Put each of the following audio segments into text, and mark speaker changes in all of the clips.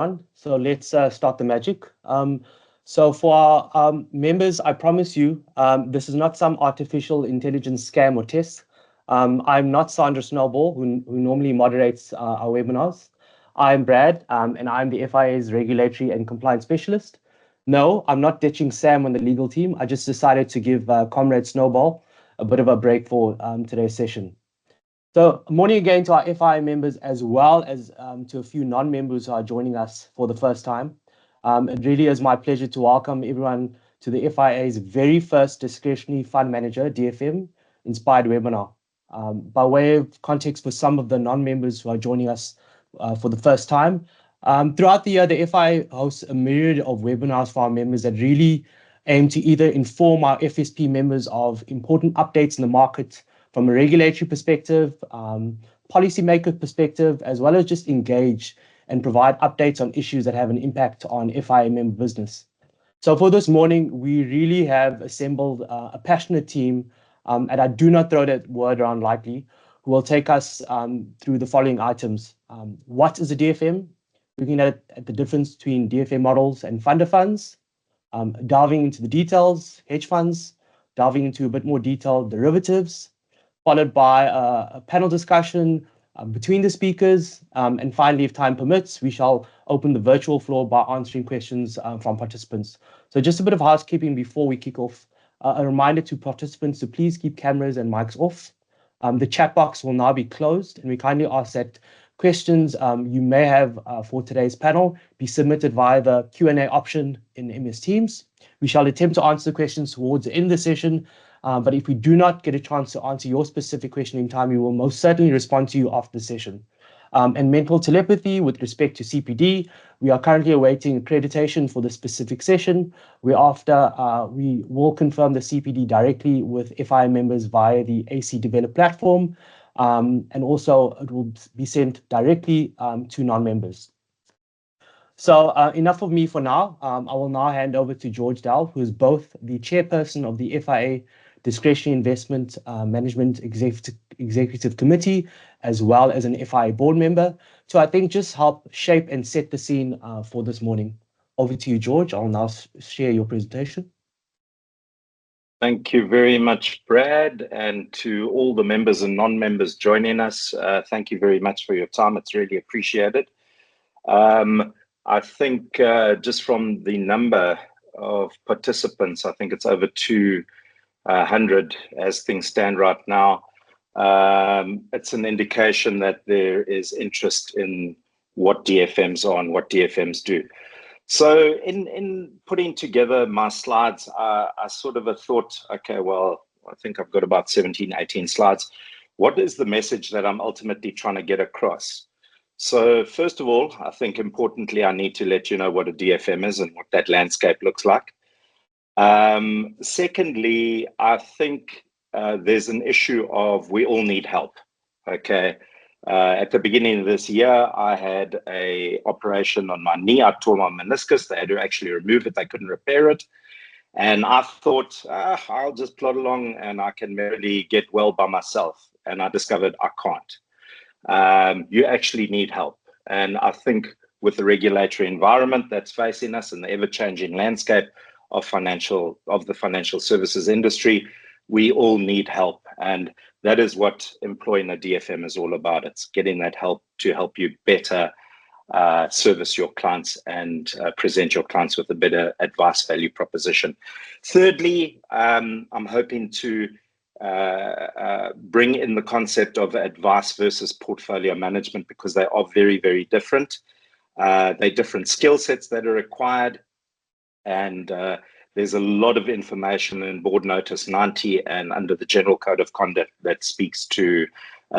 Speaker 1: everyone. So let's start the magic. So for our members, I promise you, this is not some artificial intelligence scam or test. I'm not Sandra Snowball, who normally moderates our webinars. I'm Brad, and I'm the FIA's regulatory and compliance specialist. No, I'm not ditching Sam on the legal team. I just decided to give Comrade Snowball a bit of a break for today's session. So morning again to our FIA members, as well as to a few non-members who are joining us for the first time. It really is my pleasure to welcome everyone to the FIA's very first Discretionary Fund Manager, DFM, inspired webinar. By way of context for some of the non-members who are joining us for the first time, throughout the year, the FIA hosts a myriad of webinars for our members that really aim to either inform our FSP members of important updates in the market from a regulatory perspective, policymaker perspective, as well as just engage and provide updates on issues that have an impact on FIA member business. So for this morning, we really have assembled a passionate team, and I do not throw that word around lightly, who will take us through the following items. What is a DFM? Looking at the difference between DFM models and funder funds, delving into the details, hedge funds, delving into a bit more detail, derivatives, followed by a panel discussion between the speakers. And finally, if time permits, we shall open the virtual floor by answering questions from participants. So just a bit of housekeeping before we kick off. A reminder to participants to please keep cameras and mics off. The chat box will now be closed, and we kindly ask that questions you may have for today's panel be submitted via the Q&A option in MS Teams. We shall attempt to answer the questions towards the end of the session, but if we do not get a chance to answer your specific question in time, we will most certainly respond to you after the session. And mental telepathy with respect to CPD, we are currently awaiting accreditation for the specific session, whereafter we will confirm the CPD directly with FIA members via the AC Develop platform, and also it will be sent directly to non-members. So enough of me for now. I will now hand over to George Dell, who is both the chairperson of the FIA Discretionary Investment Management Executive Committee, as well as an FIA board member, to, I think, just help shape and set the scene for this morning. Over to you, George. I'll now share your presentation.
Speaker 2: Thank you very much, Brad, and to all the members and non-members joining us. Thank you very much for your time. It's really appreciated. I think just from the number of participants, I think it's over 200 as things stand right now. It's an indication that there is interest in what DFMs are and what DFMs do. So in putting together my slides, I sort of thought, okay, well, I think I've got about 17, 18 slides. What is the message that I'm ultimately trying to get across? So first of all, I think importantly, I need to let you know what a DFM is and what that landscape looks like. Secondly, I think there's an issue of we all need help, okay? At the beginning of this year, I had an operation on my knee. I tore my meniscus. They had to actually remove it. They couldn't repair it. And I thought, I'll just plod along and I can merely get well by myself. And I discovered I can't. You actually need help. And I think with the regulatory environment that's facing us and the ever-changing landscape of the financial services industry, we all need help. And that is what employing a DFM is all about. It's getting that help to help you better service your clients and present your clients with a better advice value proposition. Thirdly, I'm hoping to bring in the concept of advice versus portfolio management, because they are very, very different. They're different skill sets that are required. And there's a lot of information in Board Notice 90 and under the General Code of Conduct that speaks to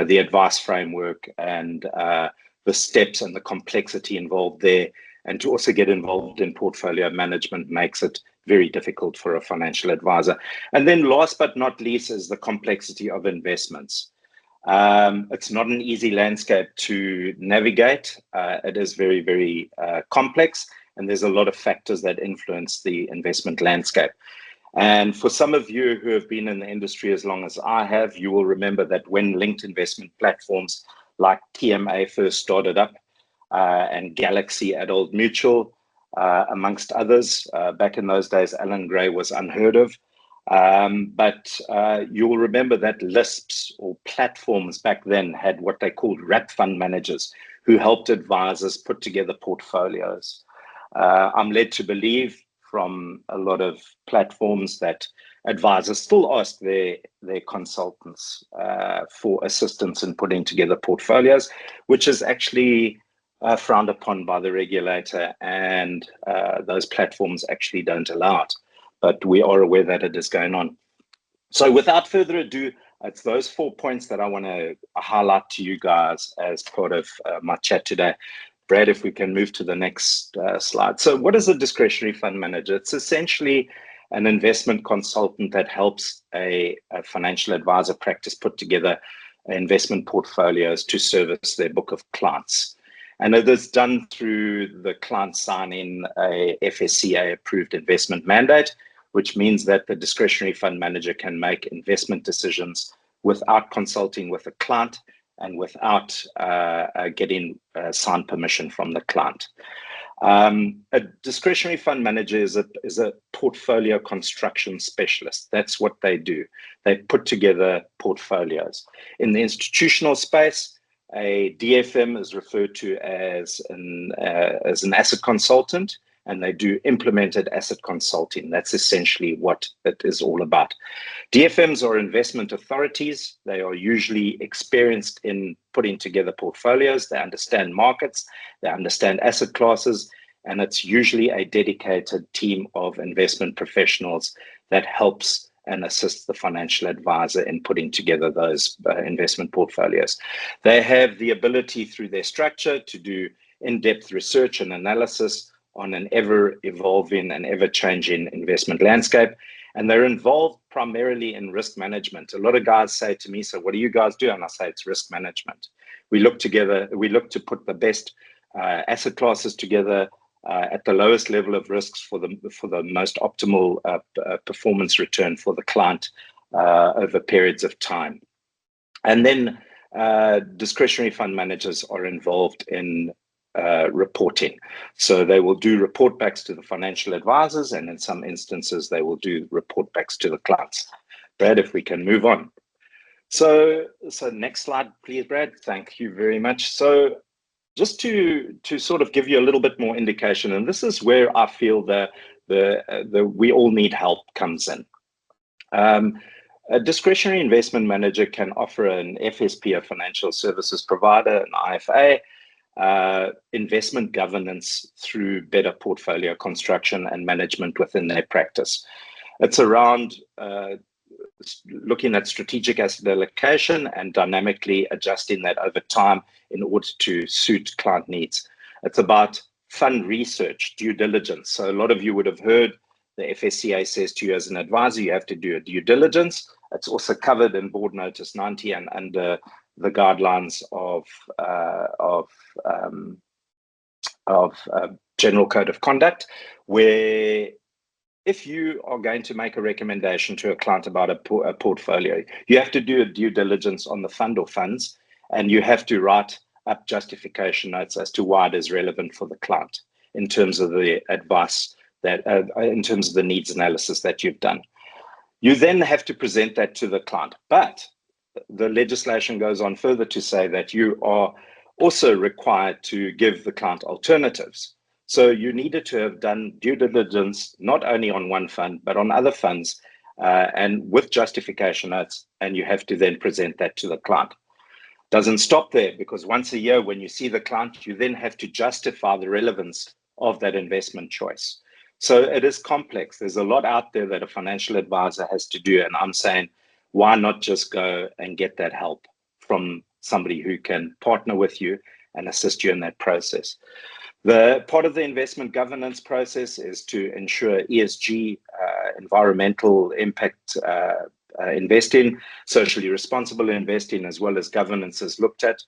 Speaker 2: the advice framework and the steps and the complexity involved there. And to also get involved in portfolio management makes it very difficult for a financial advisor. And then last but not least is the complexity of investments. It's not an easy landscape to navigate. It is very, very complex. And there's a lot of factors that influence the investment landscape. And for some of you who have been in the industry as long as I have, you will remember that when linked investment platforms like TMA first started up, and Galaxy at Old Mutual, amongst others. Back in those days, Alan Gray was unheard of. But you'll remember that LISPs or platforms back then had what they called wrap fund managers who helped advisors put together portfolios. I'm led to believe from a lot of platforms that advisors still ask their consultants for assistance in putting together portfolios, which is actually frowned upon by the regulator, and those platforms actually don't allow it. But we are aware that it is going on. So without further ado, it's those 4 points that I want to highlight to you guys as part of my chat today. Brad, if we can move to the next slide. So what is a discretionary fund manager? It's essentially an investment consultant that helps a financial advisor practice put together investment portfolios to service their book of clients. And it is done through the client signing a FSCA approved investment mandate, which means that the discretionary fund manager can make investment decisions without consulting with the client and without getting signed permission from the client. A discretionary fund manager is a portfolio construction specialist. That's what they do. They put together portfolios. In the institutional space, a DFM is referred to as an asset consultant, and they do implemented asset consulting. That's essentially what it is all about. DFMs are investment authorities. They are usually experienced in putting together portfolios. They understand markets, they understand asset classes, and it's usually a dedicated team of investment professionals that helps and assists the financial advisor in putting together those investment portfolios. They have the ability through their structure to do in-depth research and analysis on an ever-evolving and ever-changing investment landscape. And they're involved primarily in risk management. A lot of guys say to me, so what do you guys do? And I say, it's risk management. We look to put the best asset classes together at the lowest level of risks for the most optimal performance return for the client over periods of time. And then discretionary fund managers are involved in reporting. So they will do report backs to the financial advisors, and in some instances, they will do report backs to the clients. Brad, if we can move on. So next slide, please, Brad. Thank you very much. So just to sort of give you a little bit more indication, and this is where I feel the we all need help comes in. A discretionary investment manager can offer an FSP, a financial services provider, an IFA, investment governance through better portfolio construction and management within their practice. It's around looking at strategic asset allocation and dynamically adjusting that over time in order to suit client needs. It's about fund research, due diligence. So a lot of you would have heard the FSCA says to you as an advisor, you have to do a due diligence. It's also covered in Board Notice 90 and under the guidelines of General Code of Conduct, where if you are going to make a recommendation to a client about a portfolio, you have to do a due diligence on the fund or funds, and you have to write up justification notes as to why it is relevant for the client in terms of the advice that, in terms of the needs analysis that you've done. You then have to present that to the client. But the legislation goes on further to say that you are also required to give the client alternatives. So you needed to have done due diligence, not only on one fund, but on other funds, and with justification notes, and you have to then present that to the client. Doesn't stop there, because once a year when you see the client, you then have to justify the relevance of that investment choice. So it is complex. There's a lot out there that a financial advisor has to do, and I'm saying, why not just go and get that help from somebody who can partner with you and assist you in that process? The part of the investment governance process is to ensure ESG, environmental impact investing, socially responsible investing, as well as governance is looked at.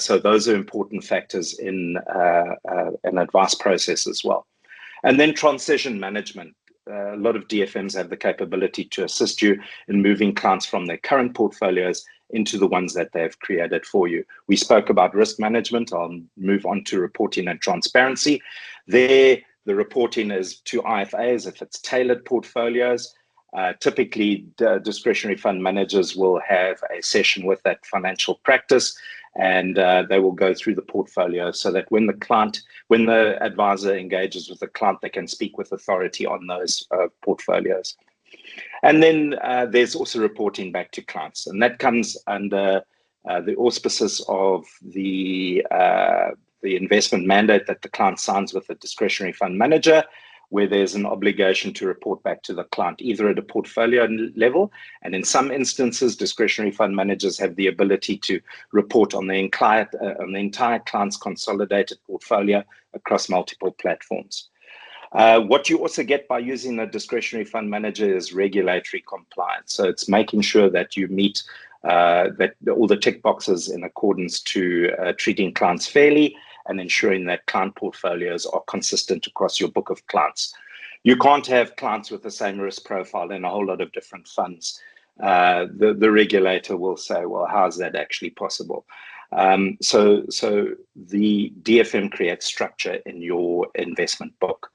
Speaker 2: So those are important factors in an advice process as well. And then transition management. a lot of DFMs have the capability to assist you in moving clients from their current portfolios into the ones that they've created for you. We spoke about risk management. I'll move on to reporting and transparency. There, the reporting is to IFAs if it's tailored portfolios. Typically, discretionary fund managers will have a session with that financial practice, and they will go through the portfolio so that when the advisor engages with the client, they can speak with authority on those portfolios. And then there's also reporting back to clients, and that comes under the auspices of the investment mandate that the client signs with the discretionary fund manager, where there's an obligation to report back to the client, either at a portfolio level, and in some instances, discretionary fund managers have the ability to report on the entire client's consolidated portfolio across multiple platforms. What you also get by using a discretionary fund manager is regulatory compliance. So it's making sure that you meet that all the tick boxes in accordance to treating clients fairly and ensuring that client portfolios are consistent across your book of clients. You can't have clients with the same risk profile in a whole lot of different funds. The regulator will say, well, how is that actually possible? So the DFM creates structure in your investment book.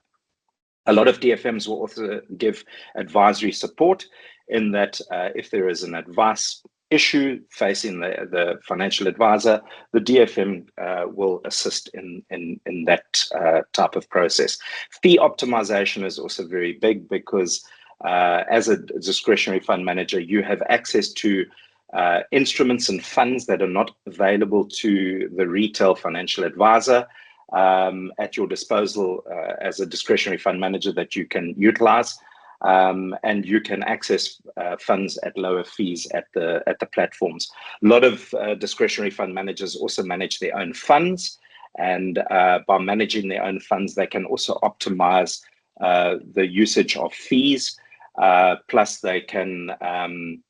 Speaker 2: A lot of DFMs will also give advisory support in that if there is an advice issue facing the financial advisor, the DFM will assist in that type of process. Fee optimization is also very big because as a discretionary fund manager, you have access to instruments and funds that are not available to the retail financial advisor at your disposal as a discretionary fund manager that you can utilize. And you can access funds at lower fees at the platforms. A lot of discretionary fund managers also manage their own funds, and by managing their own funds, they can also optimize the usage of fees. Plus, they can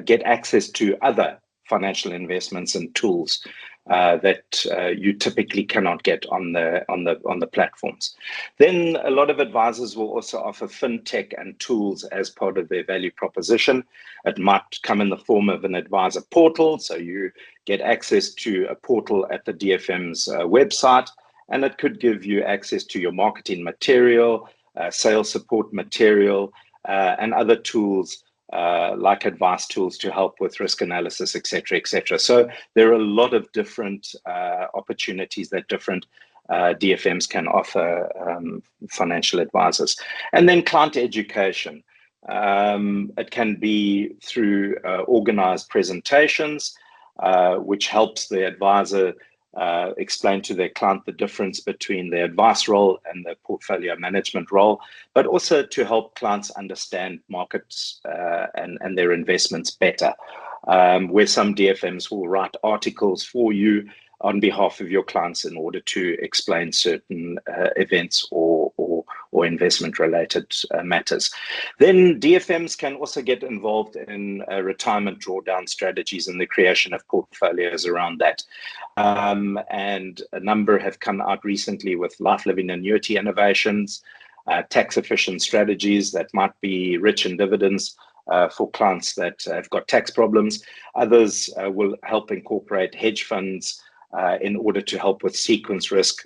Speaker 2: get access to other financial investments and tools that you typically cannot get on the platforms. Then a lot of advisors will also offer fintech and tools as part of their value proposition. It might come in the form of an advisor portal, so you get access to a portal at the DFM's website, and it could give you access to your marketing material, sales support material, and other tools like advice tools to help with risk analysis, et cetera, et cetera. So there are a lot of different opportunities that different DFMs can offer financial advisors. And then client education. It can be through organized presentations, which helps the advisor explain to their client the difference between the advice role and the portfolio management role, but also to help clients understand markets and their investments better, where some DFMs will write articles for you on behalf of your clients in order to explain certain events or investment related matters. Then DFMs can also get involved in retirement drawdown strategies and the creation of portfolios around that. And a number have come out recently with life living annuity innovations, tax efficient strategies that might be rich in dividends for clients that have got tax problems. Others will help incorporate hedge funds in order to help with sequence risk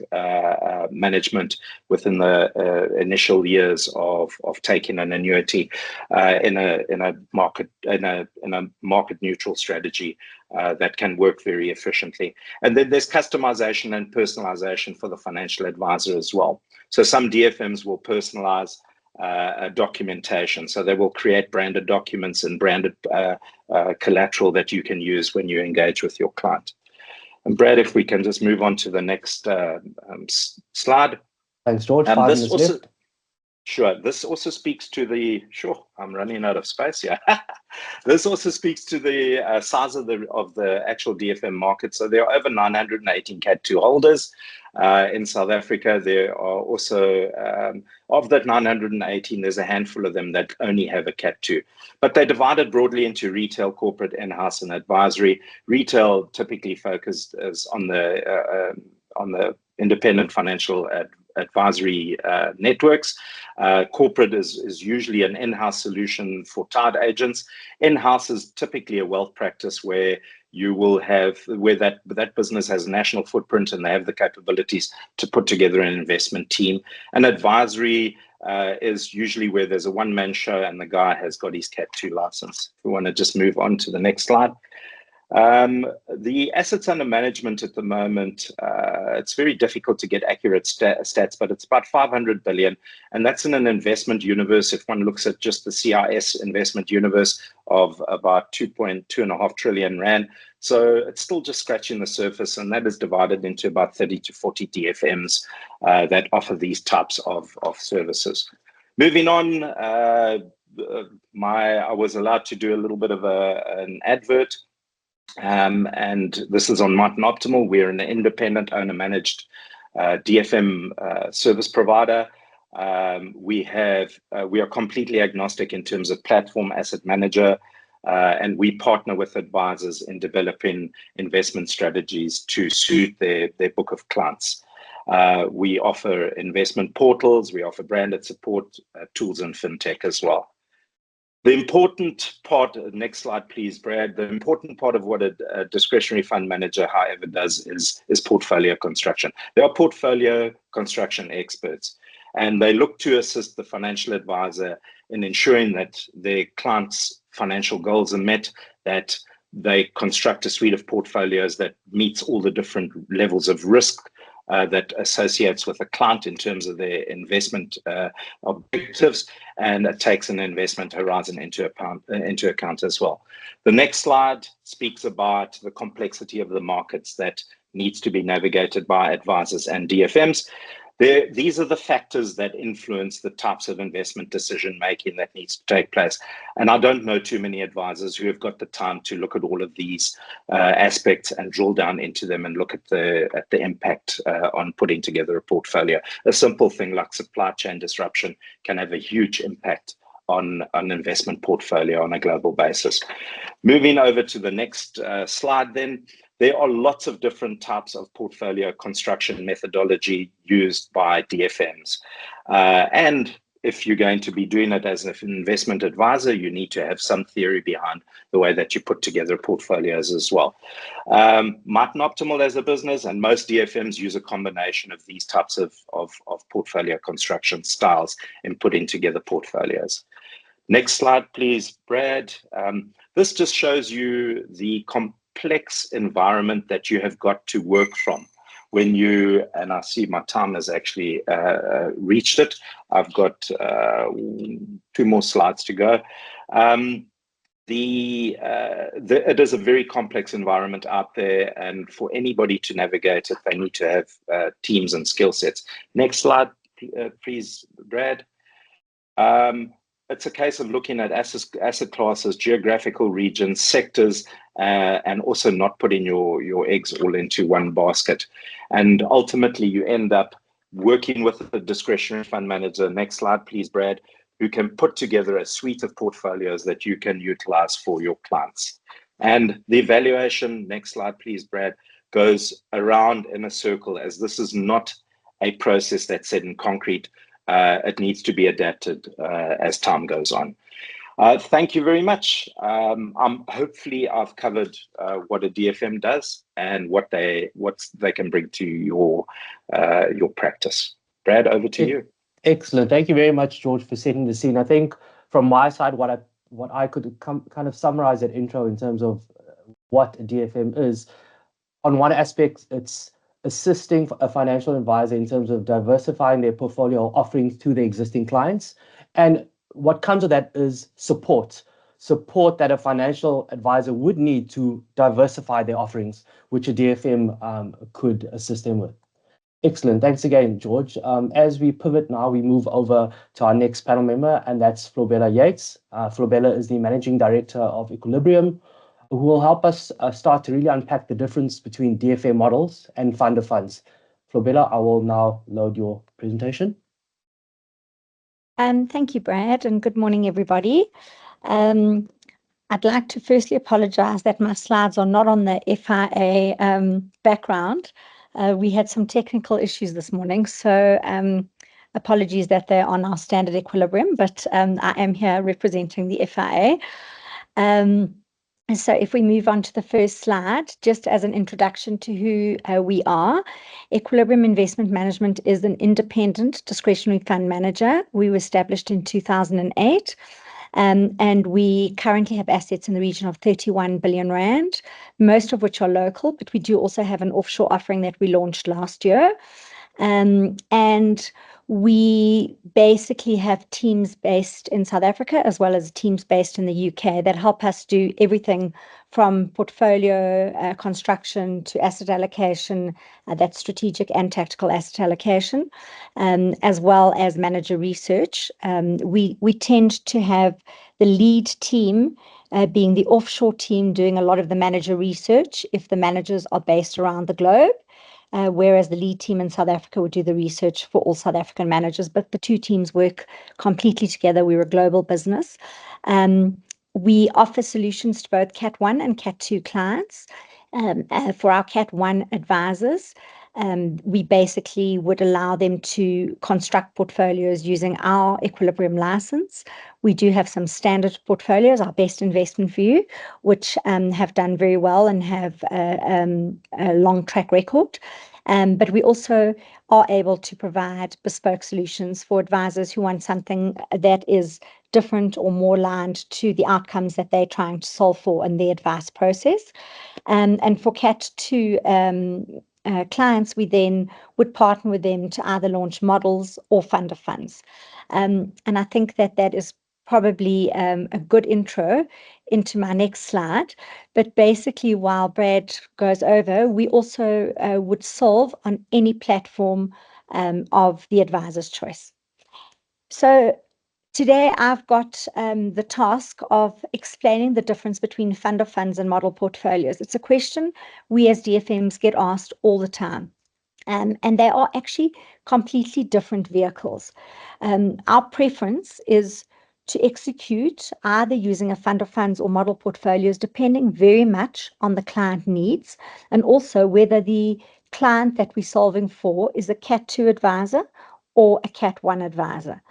Speaker 2: management within the initial years of taking an annuity in a market neutral strategy that can work very efficiently. And then there's customization and personalization for the financial advisor as well. So some DFMs will personalize documentation. So they will create branded documents and branded collateral that you can use when you engage with your client. And Brad, if we can just move on to the next slide.
Speaker 1: Thanks, George. 5 minutes left.
Speaker 2: Sure. This also speaks to the, I'm running out of space here. This also speaks to the size of the actual DFM market. So there are over 918 Cat 2 holders in South Africa. There are also, of that 918, there's a handful of them that only have a Cat 2. But they're divided broadly into retail, corporate, in-house, and advisory. Retail typically focused is on the independent financial advisory networks. Corporate is usually an in-house solution for tied agents. In-house is typically a wealth practice where you will have where that business has a national footprint and they have the capabilities to put together an investment team. An advisory is usually where there's a one-man show and the guy has got his Cat 2 license. If we want to just move on to the next slide. The assets under management at the moment, it's very difficult to get accurate stats, but it's about 500 billion. And that's in an investment universe. If one looks at just the CIS investment universe of about 2.5 trillion rand. So it's still just scratching the surface, and that is divided into about 30 to 40 DFMs that offer these types of services. Moving on, I was allowed to do a little bit of an advert. And this is on Martin Optimal. We're an independent owner-managed DFM service provider. We are completely agnostic in terms of platform, asset manager, and we partner with advisors in developing investment strategies to suit their book of clients. We offer investment portals, we offer branded support tools and fintech as well. The important part, next slide, please, Brad. The important part of what a discretionary fund manager, however, does is portfolio construction. They are portfolio construction experts, and they look to assist the financial advisor in ensuring that their clients' financial goals are met, that they construct a suite of portfolios that meets all the different levels of risk that associates with a client in terms of their investment objectives, and it takes an investment horizon into account as well. The next slide speaks about the complexity of the markets that needs to be navigated by advisors and DFMs. These are the factors that influence the types of investment decision making that needs to take place. And I don't know too many advisors who have got the time to look at all of these aspects and drill down into them and look at the impact on putting together a portfolio. A simple thing like supply chain disruption can have a huge impact on an investment portfolio on a global basis. Moving over to the next slide then. There are lots of different types of portfolio construction methodology used by DFMs. And if you're going to be doing it as an investment advisor, you need to have some theory behind the way that you put together portfolios as well. Martin Optimal as a business and most DFMs use a combination of these types of portfolio construction styles in putting together portfolios. Next slide, please, Brad. This just shows you the complex environment that you have got to work from when you, and I see my time has actually reached it. I've got 2 more slides to go. It is a very complex environment out there, and for anybody to navigate it, they need to have teams and skill sets. Next slide, please, Brad. It's a case of looking at asset classes, geographical regions, sectors, and also not putting your eggs all into one basket. And ultimately, you end up working with a discretionary fund manager. Next slide, please, Brad, who can put together a suite of portfolios that you can utilize for your clients. And the evaluation, next slide, please, Brad, goes around in a circle, as this is not a process that's set in concrete. It needs to be adapted as time goes on. Thank you very much. Hopefully I've covered what a DFM does and what they can bring to your practice. Brad, over to you.
Speaker 1: Excellent. Thank you very much, George, for setting the scene. I think from my side, what I could kind of summarize that intro in terms of what a DFM is. On one aspect, it's assisting a financial advisor in terms of diversifying their portfolio offerings to their existing clients. And what comes with that is support that a financial advisor would need to diversify their offerings, which a DFM could assist them with. Excellent. Thanks again, George. As we pivot now, we move over to our next panel member, and that's Flobella Yates. Flobella is the Managing Director of Equilibrium, who will help us start to really unpack the difference between DFM models and fund of funds. Flobella, I will now load your presentation.
Speaker 3: Thank you, Brad, and good morning, everybody. I'd like to firstly apologize that my slides are not on the FIA background. We had some technical issues this morning, so apologies that they're on our standard equilibrium, but I am here representing the FIA. So if we move on to the first slide, just as an introduction to who we are, Equilibrium Investment Management is an independent discretionary fund manager. We were established in 2008. And we currently have assets in the region of 31 billion rand, most of which are local, but we do also have an offshore offering that we launched last year. And we basically have teams based in South Africa as well as teams based in the UK that help us do everything from portfolio construction to asset allocation, that's strategic and tactical asset allocation, as well as manager research. We tend to have the lead team being the offshore team doing a lot of the manager research if the managers are based around the globe. Whereas the lead team in South Africa would do the research for all South African managers, but the two teams work completely together. We're a global business. We offer solutions to both Cat 1 and Cat 2 clients. For our Cat 1 advisors, we basically would allow them to construct portfolios using our Equilibrium license. We do have some standard portfolios, our best investment view, which have done very well and have a long track record. But we also are able to provide bespoke solutions for advisors who want something that is different or more aligned to the outcomes that they're trying to solve for in the advice process. And for Cat 2 clients, we then would partner with them to either launch models or fund of funds. And I think that is probably a good intro into my next slide. But basically, while Brad goes over, we also would solve on any platform of the advisor's choice. So today, I've got the task of explaining the difference between fund of funds and model portfolios. It's a question we as DFMs get asked all the time. And they are actually completely different vehicles. Our preference is to execute either using a fund of funds or model portfolios, depending very much on the client needs and also whether the client that we're solving for is a Cat 2 advisor or a Cat 1 advisor.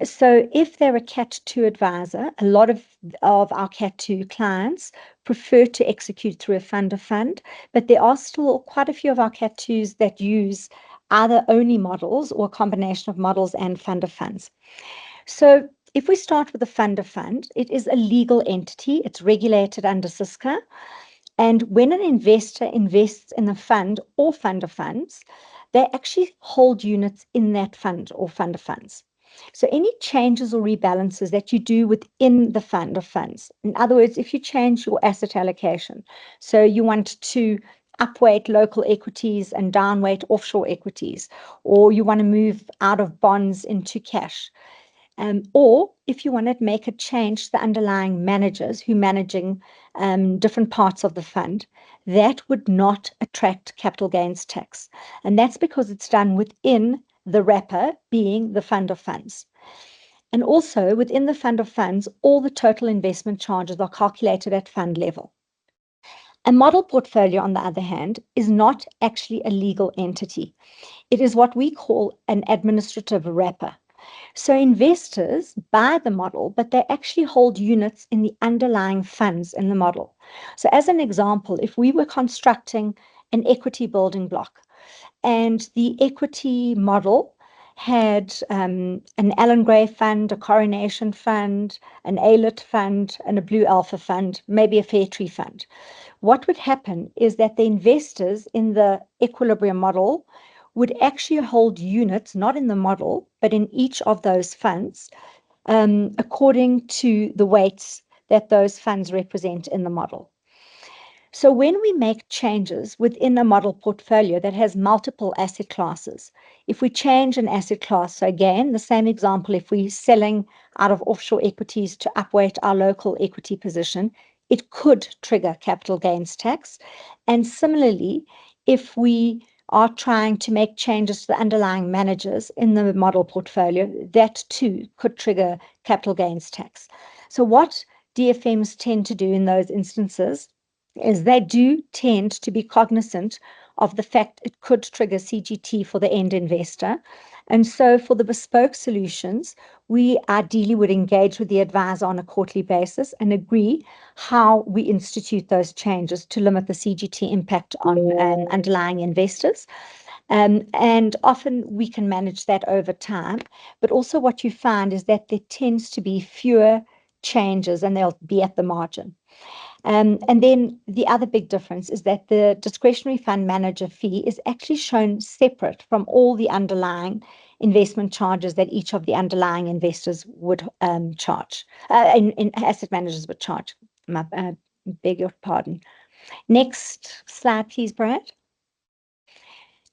Speaker 3: So if they're a Cat 2 advisor, a lot of our Cat 2 clients prefer to execute through a fund of fund, but there are still quite a few of our Cat 2s that use either only models or a combination of models and fund of funds. So if we start with a fund of fund, it is a legal entity. It's regulated under SISCA. And when an investor invests in a fund or fund of funds, they actually hold units in that fund or fund of funds. So any changes or rebalances that you do within the fund of funds, in other words, if you change your asset allocation, so you want to upweight local equities and downweight offshore equities, or you want to move out of bonds into cash, or if you want to make a change to the underlying managers who are managing different parts of the fund, that would not attract capital gains tax. And that's because it's done within the wrapper, being the fund of funds. And also within the fund of funds, all the total investment charges are calculated at fund level. A model portfolio, on the other hand, is not actually a legal entity. It is what we call an administrative wrapper. So investors buy the model, but they actually hold units in the underlying funds in the model. So as an example, if we were constructing an equity building block and the equity model had an Allan Gray fund, a Coronation fund, an ALIT fund, and a Blue Alpha fund, maybe a Fairtree fund, what would happen is that the investors in the equilibrium model would actually hold units, not in the model, but in each of those funds, according to the weights that those funds represent in the model. So when we make changes within a model portfolio that has multiple asset classes, if we change an asset class, so again, the same example, if we're selling out of offshore equities to upweight our local equity position, it could trigger capital gains tax. And similarly, if we are trying to make changes to the underlying managers in the model portfolio, that too could trigger capital gains tax. So what DFMs tend to do in those instances is they do tend to be cognizant of the fact it could trigger CGT for the end investor. And so for the bespoke solutions, we ideally would engage with the advisor on a quarterly basis and agree how we institute those changes to limit the CGT impact on underlying investors. And often we can manage that over time. But also what you find is that there tends to be fewer changes and they'll be at the margin. And then the other big difference is that the discretionary fund manager fee is actually shown separate from all the underlying investment charges that each of the underlying investors would charge, in asset managers would charge. Beg your pardon. Next slide, please, Brad.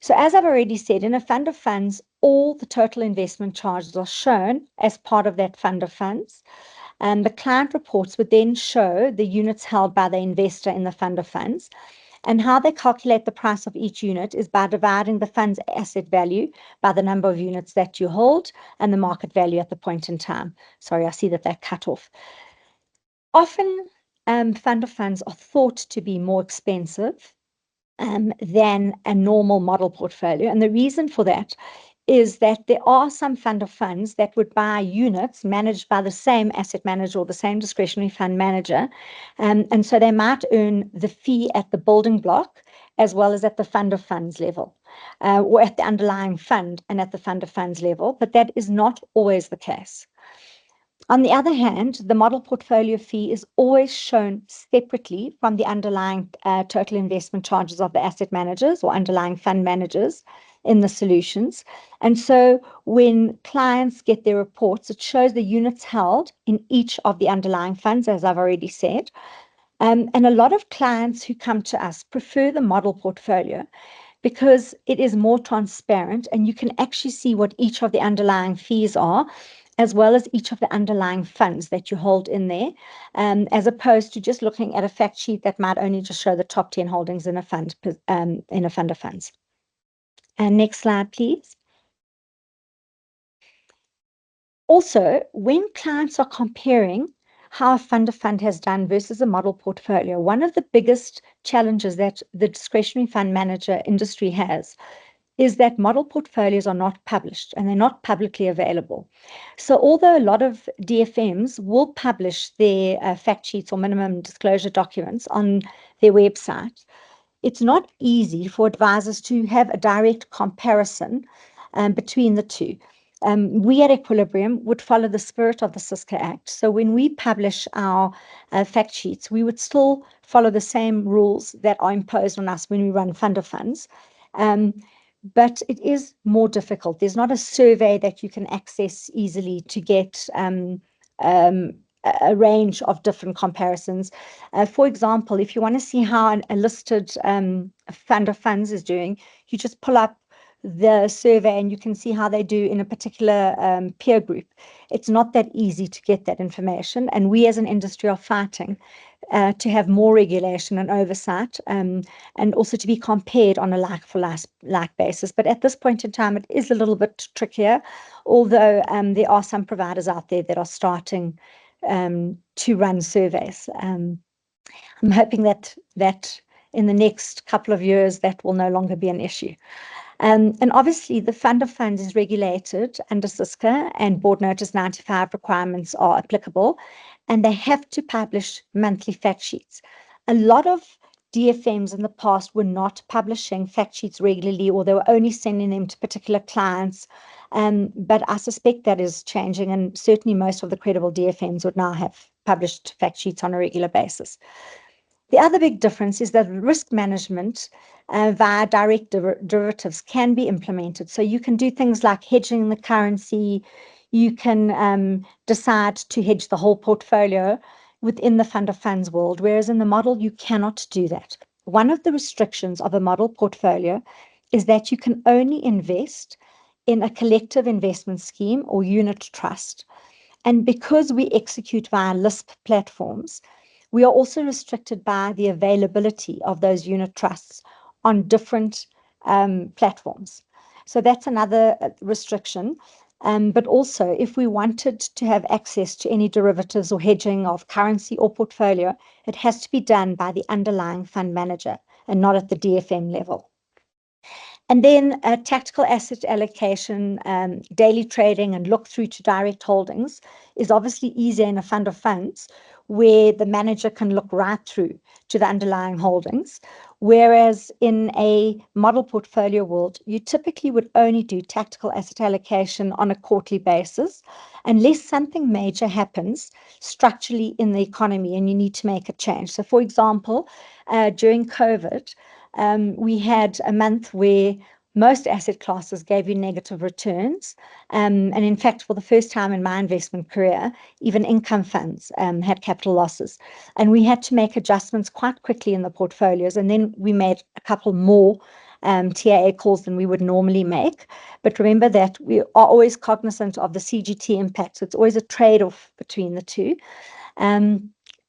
Speaker 3: So as I've already said, in a fund of funds, all the total investment charges are shown as part of that fund of funds. And the client reports would then show the units held by the investor in the fund of funds. And how they calculate the price of each unit is by dividing the fund's asset value by the number of units that you hold and the market value at the point in time. Sorry, I see that cut off. Often, fund of funds are thought to be more expensive than a normal model portfolio. And the reason for that is that there are some fund of funds that would buy units managed by the same asset manager or the same discretionary fund manager. And so they might earn the fee at the building block as well as at the fund of funds level, or at the underlying fund and at the fund of funds level, but that is not always the case. On the other hand, the model portfolio fee is always shown separately from the underlying total investment charges of the asset managers or underlying fund managers in the solutions. And so when clients get their reports, it shows the units held in each of the underlying funds, as I've already said. And a lot of clients who come to us prefer the model portfolio because it is more transparent and you can actually see what each of the underlying fees are, as well as each of the underlying funds that you hold in there, as opposed to just looking at a fact sheet that might only just show the top 10 holdings in a fund of funds. And next slide, please. Also, when clients are comparing how a fund of fund has done versus a model portfolio, one of the biggest challenges that the discretionary fund manager industry has is that model portfolios are not published and they're not publicly available. So although a lot of DFMs will publish their fact sheets or minimum disclosure documents on their website, it's not easy for advisors to have a direct comparison between the two. We at Equilibrium would follow the spirit of the CISCA Act. So when we publish our fact sheets, we would still follow the same rules that are imposed on us when we run fund of funds. But it is more difficult. There's not a survey that you can access easily to get a range of different comparisons. For example, if you want to see how a listed fund of funds is doing, you just pull up the survey and you can see how they do in a particular peer group. It's not that easy to get that information. And we as an industry are fighting to have more regulation and oversight, and also to be compared on a like basis. But at this point in time, it is a little bit trickier, although there are some providers out there that are starting to run surveys. I'm hoping that in the next couple of years, that will no longer be an issue. And obviously, the fund of funds is regulated under CISCA, and Board Notice 95 requirements are applicable, and they have to publish monthly fact sheets. A lot of DFMs in the past were not publishing fact sheets regularly, or they were only sending them to particular clients. But I suspect that is changing, and certainly most of the credible DFMs would now have published fact sheets on a regular basis. The other big difference is that risk management via direct derivatives can be implemented. So you can do things like hedging the currency. You can decide to hedge the whole portfolio within the fund of funds world, whereas in the model, you cannot do that. One of the restrictions of a model portfolio is that you can only invest in a collective investment scheme or unit trust. And because we execute via LISP platforms, we are also restricted by the availability of those unit trusts on different platforms. So that's another restriction. But also, if we wanted to have access to any derivatives or hedging of currency or portfolio, it has to be done by the underlying fund manager and not at the DFM level. And then tactical asset allocation, daily trading, and look through to direct holdings is obviously easier in a fund of funds where the manager can look right through to the underlying holdings. Whereas in a model portfolio world, you typically would only do tactical asset allocation on a quarterly basis, unless something major happens structurally in the economy and you need to make a change. So, for example, during COVID, we had a month where most asset classes gave you negative returns. And in fact, for the first time in my investment career, even income funds had capital losses. And we had to make adjustments quite quickly in the portfolios. And then we made a couple more TAA calls than we would normally make. But remember that we are always cognizant of the CGT impact. So it's always a trade-off between the two.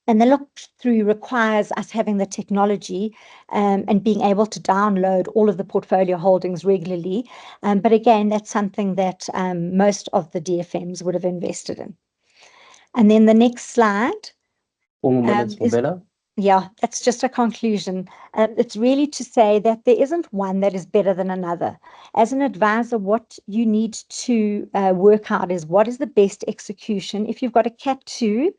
Speaker 3: And the look through requires us having the technology and being able to download all of the portfolio holdings regularly. But again, that's something that most of the DFMs would have invested in. And then the next slide.
Speaker 1: 4 more minutes for
Speaker 3: is
Speaker 1: Bella.
Speaker 3: Yeah, that's just a conclusion. It's really to say that there isn't one that is better than another. As an advisor, what you need to work out is what is the best execution. If you've got a Cat 2,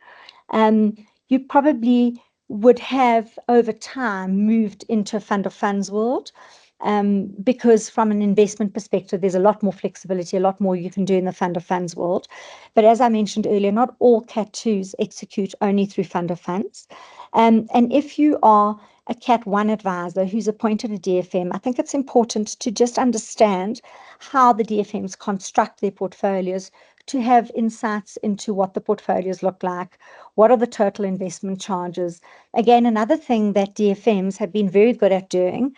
Speaker 3: you probably would have over time moved into a fund of funds world. Because from an investment perspective, there's a lot more flexibility, a lot more you can do in the fund of funds world. But as I mentioned earlier, not all Cat 2s execute only through fund of funds. And if you are a Cat 1 advisor who's appointed a DFM, I think it's important to just understand how the DFMs construct their portfolios to have insights into what the portfolios look like, what are the total investment charges. Again, another thing that DFMs have been very good at doing,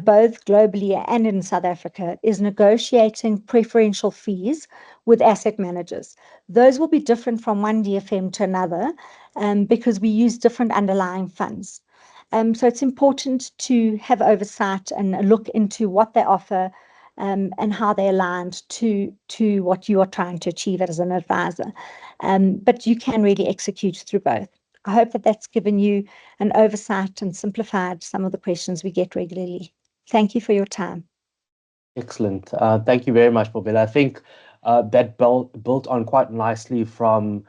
Speaker 3: both globally and in South Africa, is negotiating preferential fees with asset managers. Those will be different from one DFM to another because we use different underlying funds. So it's important to have oversight and look into what they offer and how they're aligned to what you are trying to achieve as an advisor. But you can really execute through both. I hope that that's given you an oversight and simplified some of the questions we get regularly. Thank you for your time.
Speaker 1: Excellent. Thank you very much, Bobella. I think that built on quite nicely from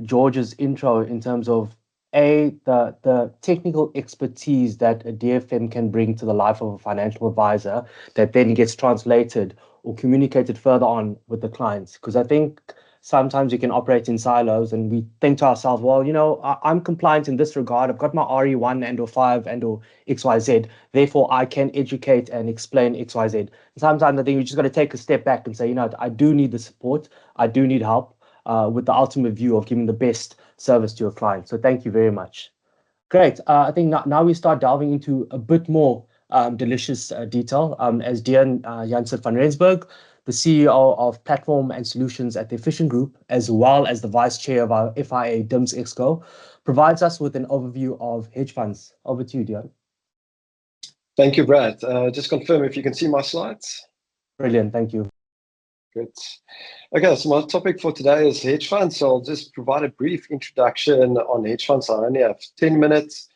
Speaker 1: George's intro in terms of the technical expertise that a DFM can bring to the life of a financial advisor that then gets translated or communicated further on with the clients. Because I think sometimes we can operate in silos and we think to ourselves, well, I'm compliant in this regard. I've got my RE1 and or 5 and or XYZ. Therefore, I can educate and explain XYZ. And sometimes I think we just got to take a step back and say, I do need the support. I do need help with the ultimate view of giving the best service to your client. So thank you very much. Great. I think now we start delving into a bit more delicious detail. As Dean Jansen van Rensburg, the CEO of Platform and Solutions at the Efficient Group, as well as the Vice Chair of our FIA DIMS Exco, provides us with an overview of hedge funds. Over to you, Dean.
Speaker 4: Thank you, Brad. Just confirm if you can see my slides.
Speaker 1: Brilliant. Thank you.
Speaker 4: Good. Okay, so my topic for today is hedge funds. So I'll just provide a brief introduction on hedge funds. I only have 10 minutes.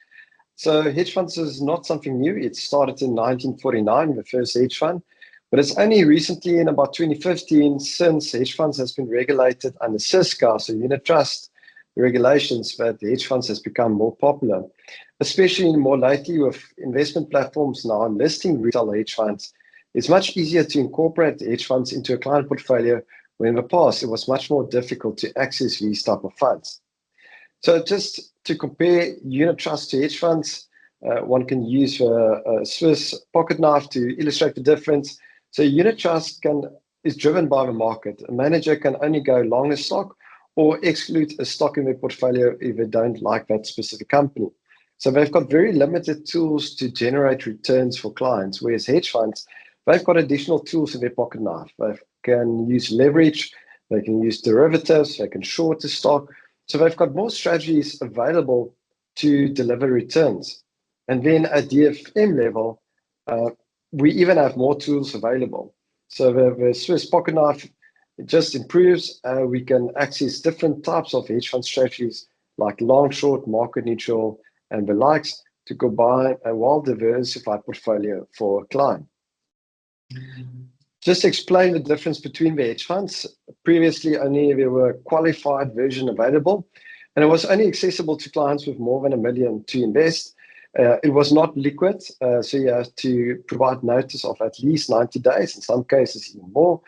Speaker 4: So hedge funds is not something new. It started in 1949, the first hedge fund. But it's only recently in about 2015 since hedge funds has been regulated under SISCA, so unit trust regulations, that the hedge funds has become more popular, especially more lately with investment platforms now listing retail hedge funds. It's much easier to incorporate hedge funds into a client portfolio when in the past it was much more difficult to access these type of funds. So just to compare unit trust to hedge funds, one can use a Swiss pocket knife to illustrate the difference. So unit trust is driven by the market. A manager can only go long a stock or exclude a stock in their portfolio if they don't like that specific company. So they've got very limited tools to generate returns for clients, whereas hedge funds, they've got additional tools in their pocket knife. They can use leverage, they can use derivatives, they can short the stock. So they've got more strategies available to deliver returns. And then at DFM level, we even have more tools available. So the Swiss pocket knife, it just improves. We can access different types of hedge fund strategies like long, short, market neutral, and the likes to combine a well-diversified portfolio for a client. Just to explain the difference between the hedge funds. Previously, only there were a qualified version available, and it was only accessible to clients with more than $1 million to invest. It was not liquid, so you have to provide notice of at least 90 days, in some cases even more.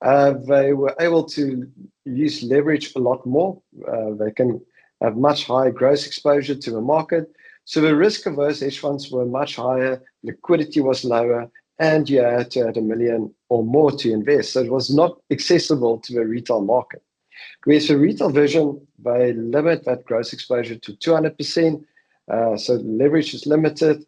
Speaker 4: They were able to use leverage a lot more. They can have much higher gross exposure to the market. So the risk of those hedge funds were much higher, liquidity was lower, and you had to have $1 million or more to invest. So it was not accessible to the retail market. Whereas the retail version, they limit that gross exposure to 200%. So leverage is limited.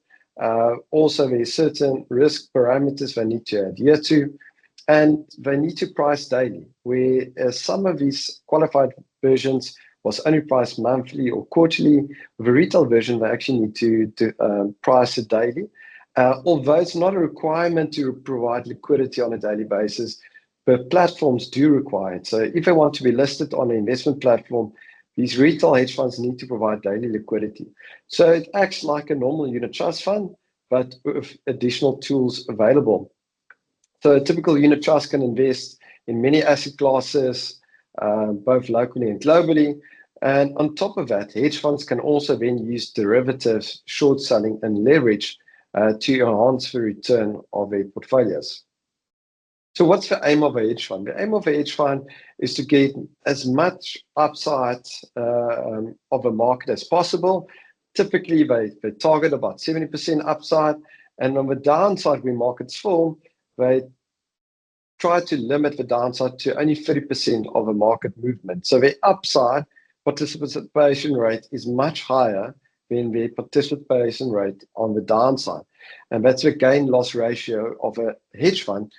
Speaker 4: Also, there are certain risk parameters they need to adhere to, and they need to price daily, where some of these qualified versions was only priced monthly or quarterly. With the retail version, they actually need to price it daily. Although it's not a requirement to provide liquidity on a daily basis, but platforms do require it. So if they want to be listed on an investment platform, these retail hedge funds need to provide daily liquidity. So it acts like a normal unit trust fund, but with additional tools available. So a typical unit trust can invest in many asset classes, both locally and globally. And on top of that, hedge funds can also then use derivatives, short selling, and leverage to enhance the return of their portfolios. So what's the aim of a hedge fund? The aim of a hedge fund is to get as much upside of a market as possible. Typically, they target about 70% upside. And on the downside, when markets fall, they try to limit the downside to only 30% of a market movement. So the upside participation rate is much higher than the participation rate on the downside. And that's the gain-loss ratio of a hedge fund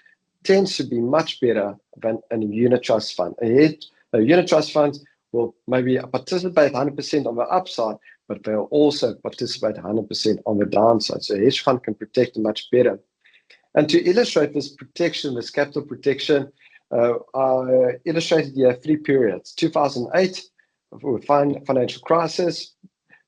Speaker 4: tends to be much better than a unit trust fund. A unit trust fund will maybe participate 100% on the upside, but they'll also participate 100% on the downside. So a hedge fund can protect much better. And to illustrate this protection, this capital protection, I illustrated here 3 periods. 2008, with financial crisis.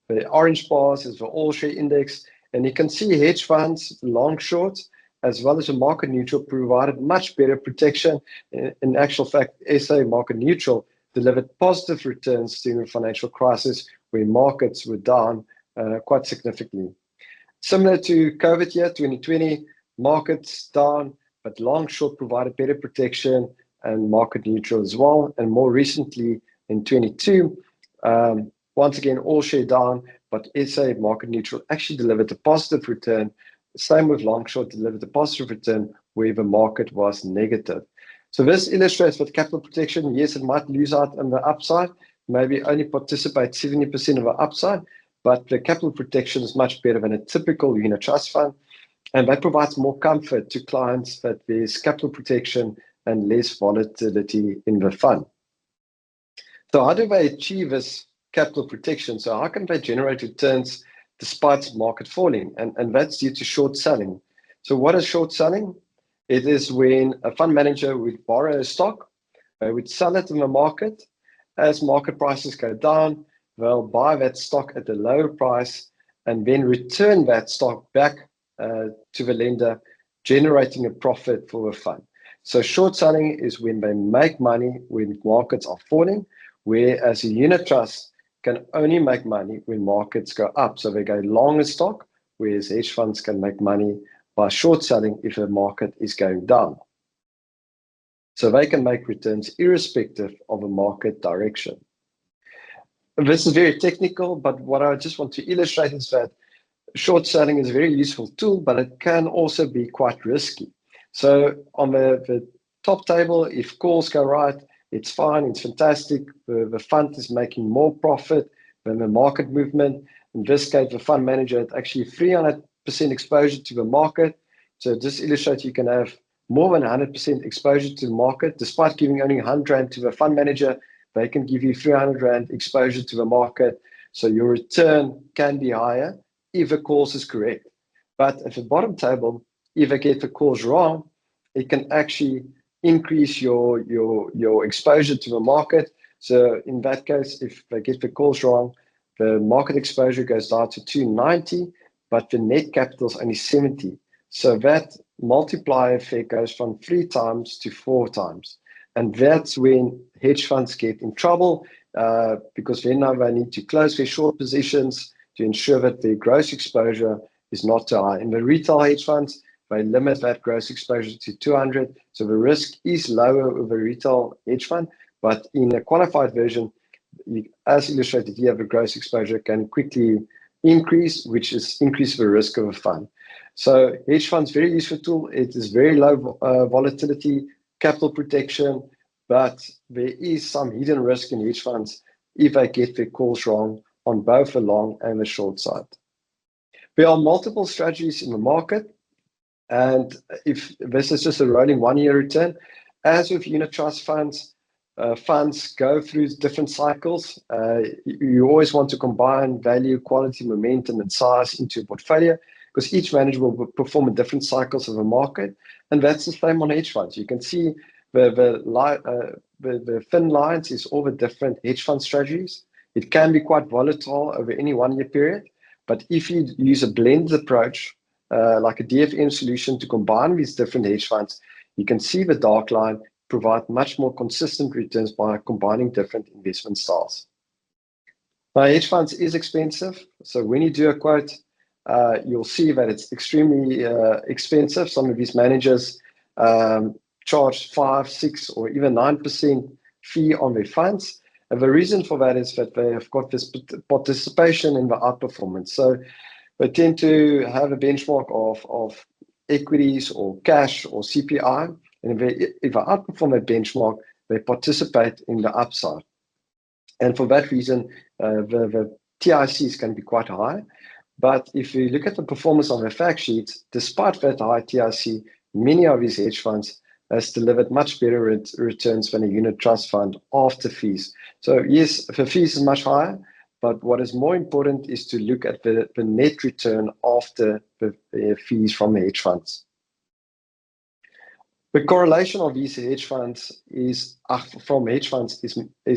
Speaker 4: The orange bars is the all-share index. And you can see hedge funds, long short, as well as a market neutral, provided much better protection. In actual fact, SA market neutral delivered positive returns during the financial crisis, where markets were down quite significantly. Similar to COVID year 2020, markets down, but long short provided better protection and market neutral as well. And more recently in 22, once again, all share down, but SA market neutral actually delivered a positive return. Same with long short, delivered a positive return where the market was negative. So this illustrates that capital protection, yes, it might lose out on the upside, maybe only participate 70% of the upside, but the capital protection is much better than a typical unit trust fund. And that provides more comfort to clients that there's capital protection and less volatility in the fund. So how do they achieve this capital protection? So how can they generate returns despite market falling? And that's due to short selling. So what is short selling? It is when a fund manager would borrow a stock, they would sell it in the market. As market prices go down, they'll buy that stock at a lower price and then return that stock back to the lender, generating a profit for the fund. So short selling is when they make money when markets are falling, whereas a unit trust can only make money when markets go up. So they go long a stock, whereas hedge funds can make money by short selling if the market is going down. So they can make returns irrespective of a market direction. This is very technical, but what I just want to illustrate is that short selling is a very useful tool, but it can also be quite risky. So on the top table, if calls go right, it's fine, it's fantastic. The fund is making more profit than the market movement. In this case, the fund manager had actually 300% exposure to the market. So this illustrates you can have more than 100% exposure to the market. Despite giving only 100 Rand to the fund manager, they can give you 300 Rand exposure to the market. So your return can be higher if the calls is correct. But at the bottom table, if they get the calls wrong, it can actually increase your exposure to the market. So in that case, if they get the calls wrong, the market exposure goes down to 290, but the net capital is only 70. So that multiplier effect goes from 3 times to 4 times. And that's when hedge funds get in trouble because then now they need to close their short positions to ensure that their gross exposure is not too high. In the retail hedge funds, they limit that gross exposure to 200. So the risk is lower with a retail hedge fund, but in a qualified version, as illustrated here, the gross exposure can quickly increase, which is increase the risk of a fund. So hedge funds, very useful tool. It is very low volatility, capital protection, but there is some hidden risk in hedge funds if they get their calls wrong on both the long and the short side. There are multiple strategies in the market, and if this is just a rolling 1-year return, as with unit trust funds, funds go through different cycles. You always want to combine value, quality, momentum, and size into a portfolio because each manager will perform in different cycles of the market, and that's the same on hedge funds. You can see the thin lines is all the different hedge fund strategies. It can be quite volatile over any 1-year period, but if you use a blended approach, like a DFM solution to combine these different hedge funds, you can see the dark line provide much more consistent returns by combining different investment styles. Now, hedge funds is expensive. So when you do a quote, you'll see that it's extremely expensive. Some of these managers charge 5, 6, or even 9% fee on their funds. And the reason for that is that they have got this participation in the outperformance. So they tend to have a benchmark of equities or cash or CPI. And if they outperform a benchmark, they participate in the upside. And for that reason, the TICs can be quite high. But if you look at the performance on the fact sheets, despite that high TIC, many of these hedge funds has delivered much better returns than a unit trust fund after fees. So yes, the fees is much higher, but what is more important is to look at the net return after the fees from the hedge funds. The correlation of these hedge funds is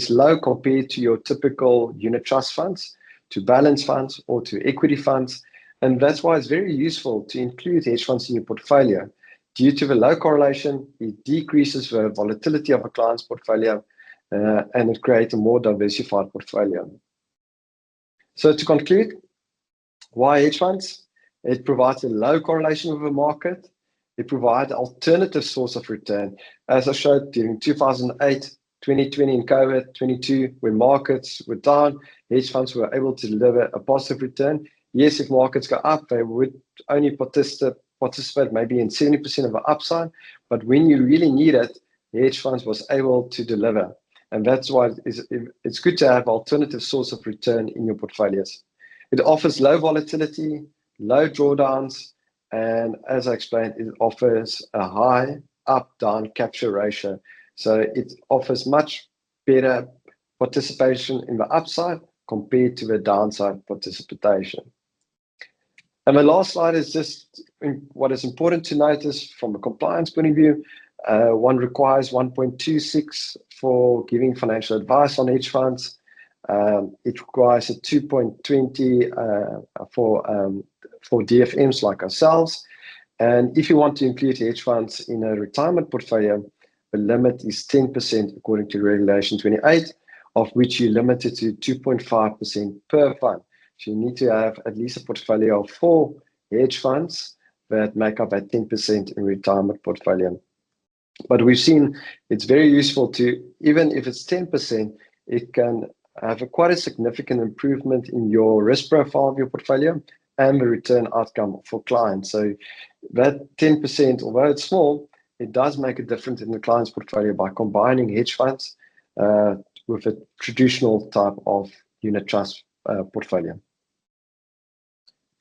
Speaker 4: low compared to your typical unit trust funds, to balance funds, or to equity funds. And that's why it's very useful to include hedge funds in your portfolio. Due to the low correlation, it decreases the volatility of a client's portfolio and it creates a more diversified portfolio. So to conclude, why hedge funds? It provides a low correlation with the market. It provides an alternative source of return. As I showed during 2008, 2020 in COVID, 22, when markets were down, hedge funds were able to deliver a positive return. Yes, if markets go up, they would only participate maybe in 70% of the upside. But when you really need it, hedge funds was able to deliver. And that's why it's good to have alternative source of return in your portfolios. It offers low volatility, low drawdowns, and as I explained, it offers a high up-down capture ratio. So it offers much better participation in the upside compared to the downside participation. And my last slide is just what is important to notice from a compliance point of view. One requires 1.26 for giving financial advice on hedge funds. It requires a 2.20 for DFMs like ourselves. And if you want to include hedge funds in a retirement portfolio, the limit is 10% according to Regulation 28, of which you limit it to 2.5% per fund. So you need to have at least a portfolio of 4 hedge funds that make up that 10% in retirement portfolio. But we've seen it's very useful to, even if it's 10%, it can have quite a significant improvement in your risk profile of your portfolio and the return outcome for clients. So that 10%, although it's small, it does make a difference in the client's portfolio by combining hedge funds with a traditional type of unit trust portfolio.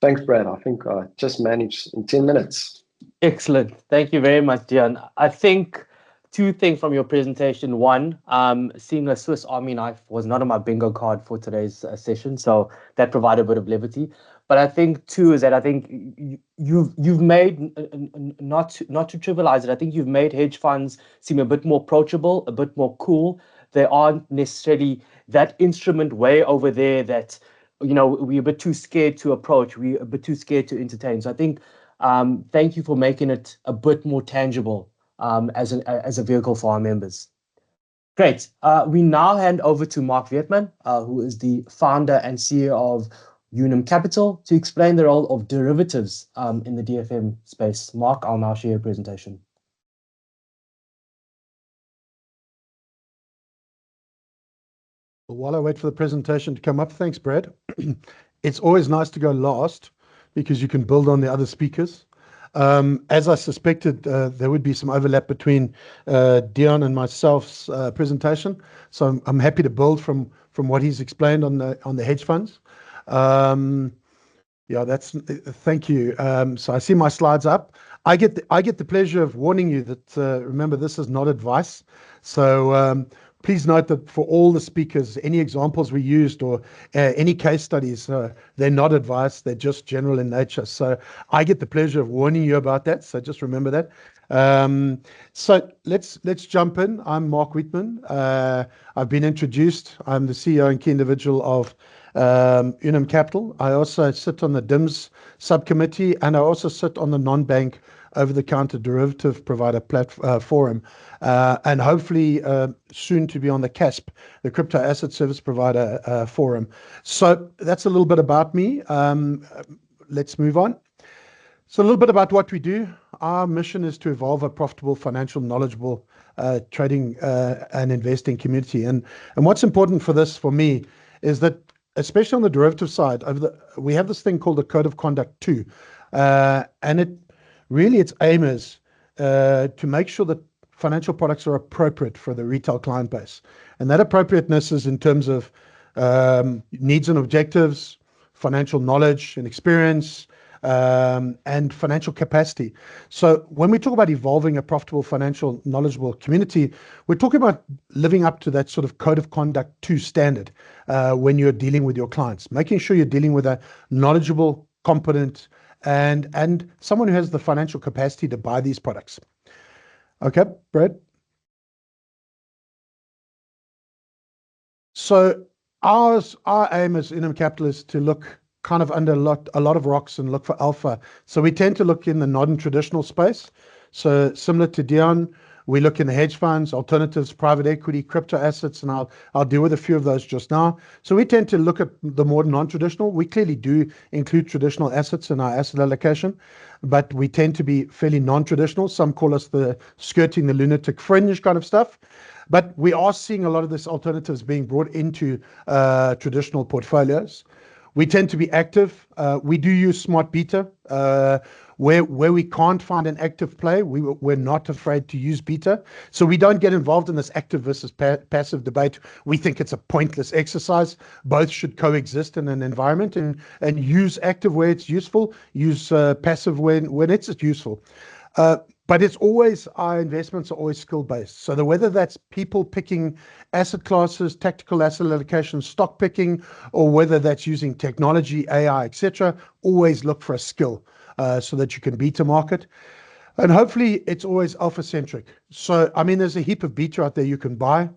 Speaker 4: Thanks, Brad. I think I just managed in 10 minutes.
Speaker 1: Excellent. Thank you very much, Dion. I think 2 things from your presentation. One, seeing a Swiss Army knife was not on my bingo card for today's session, so that provided a bit of levity. But I think 2 is that I think you've made, not to trivialize it, I think you've made hedge funds seem a bit more approachable, a bit more cool. They aren't necessarily that instrument way over there that, we're a bit too scared to approach, we're a bit too scared to entertain. So I think Thank you for making it a bit more tangible as a vehicle for our members. Great. We now hand over to Mark Vietman, who is the founder and CEO of Unum Capital, to explain the role of derivatives in the DFM space. Mark, I'll now share your presentation.
Speaker 5: Well, while I wait for the presentation to come up, thanks, Brad. It's always nice to go last because you can build on the other speakers. As I suspected, there would be some overlap between Dion and myself's presentation, so I'm happy to build from what he's explained on the hedge funds. Yeah, thank you. So I see my slides up. I get the pleasure of warning you that remember, this is not advice. So please note that for all the speakers, any examples we used or any case studies, they're not advice, they're just general in nature. So I get the pleasure of warning you about that. So just remember that. So let's jump in. I'm Mark Vietman. I've been introduced. I'm the CEO and key individual of Unum Capital. I also sit on the DIMS subcommittee, and I also sit on the non-bank over-the-counter derivative provider forum, and hopefully soon to be on the CASP, the Crypto Asset Service Provider forum. So that's a little bit about me. Let's move on. So a little bit about what we do. Our mission is to evolve a profitable, financial, knowledgeable trading and investing community. And what's important for this, for me, is that especially on the derivative side, we have this thing called the Code of Conduct 2, and its aim is to make sure that financial products are appropriate for the retail client base. And that appropriateness is in terms of needs and objectives, financial knowledge and experience, and financial capacity. So when we talk about evolving a profitable, financial, knowledgeable community, we're talking about living up to that sort of Code of Conduct 2 standard when you're dealing with your clients, making sure you're dealing with a knowledgeable, competent, and someone who has the financial capacity to buy these products. Okay, Brad? So our aim as Unum Capital is to look kind of under a lot of rocks and look for alpha. So we tend to look in the non-traditional space. So similar to Dion, we look in the hedge funds, alternatives, private equity, crypto assets, and I'll deal with a few of those just now. So we tend to look at the more non-traditional. We clearly do include traditional assets in our asset allocation, but we tend to be fairly non-traditional. Some call us the skirting the lunatic fringe kind of stuff. But we are seeing a lot of this alternatives being brought into traditional portfolios. We tend to be active. We do use smart beta. Where we can't find an active play, we're not afraid to use beta. So we don't get involved in this active versus passive debate. We think it's a pointless exercise. Both should coexist in an environment, and use active where it's useful, use passive when it's useful. But it's always, our investments are always skill-based. So whether that's people picking asset classes, tactical asset allocation, stock picking, or whether that's using technology, AI, etc., always look for a skill so that you can beat a market. And hopefully it's always alpha-centric. So, I mean, there's a heap of beta out there you can buy,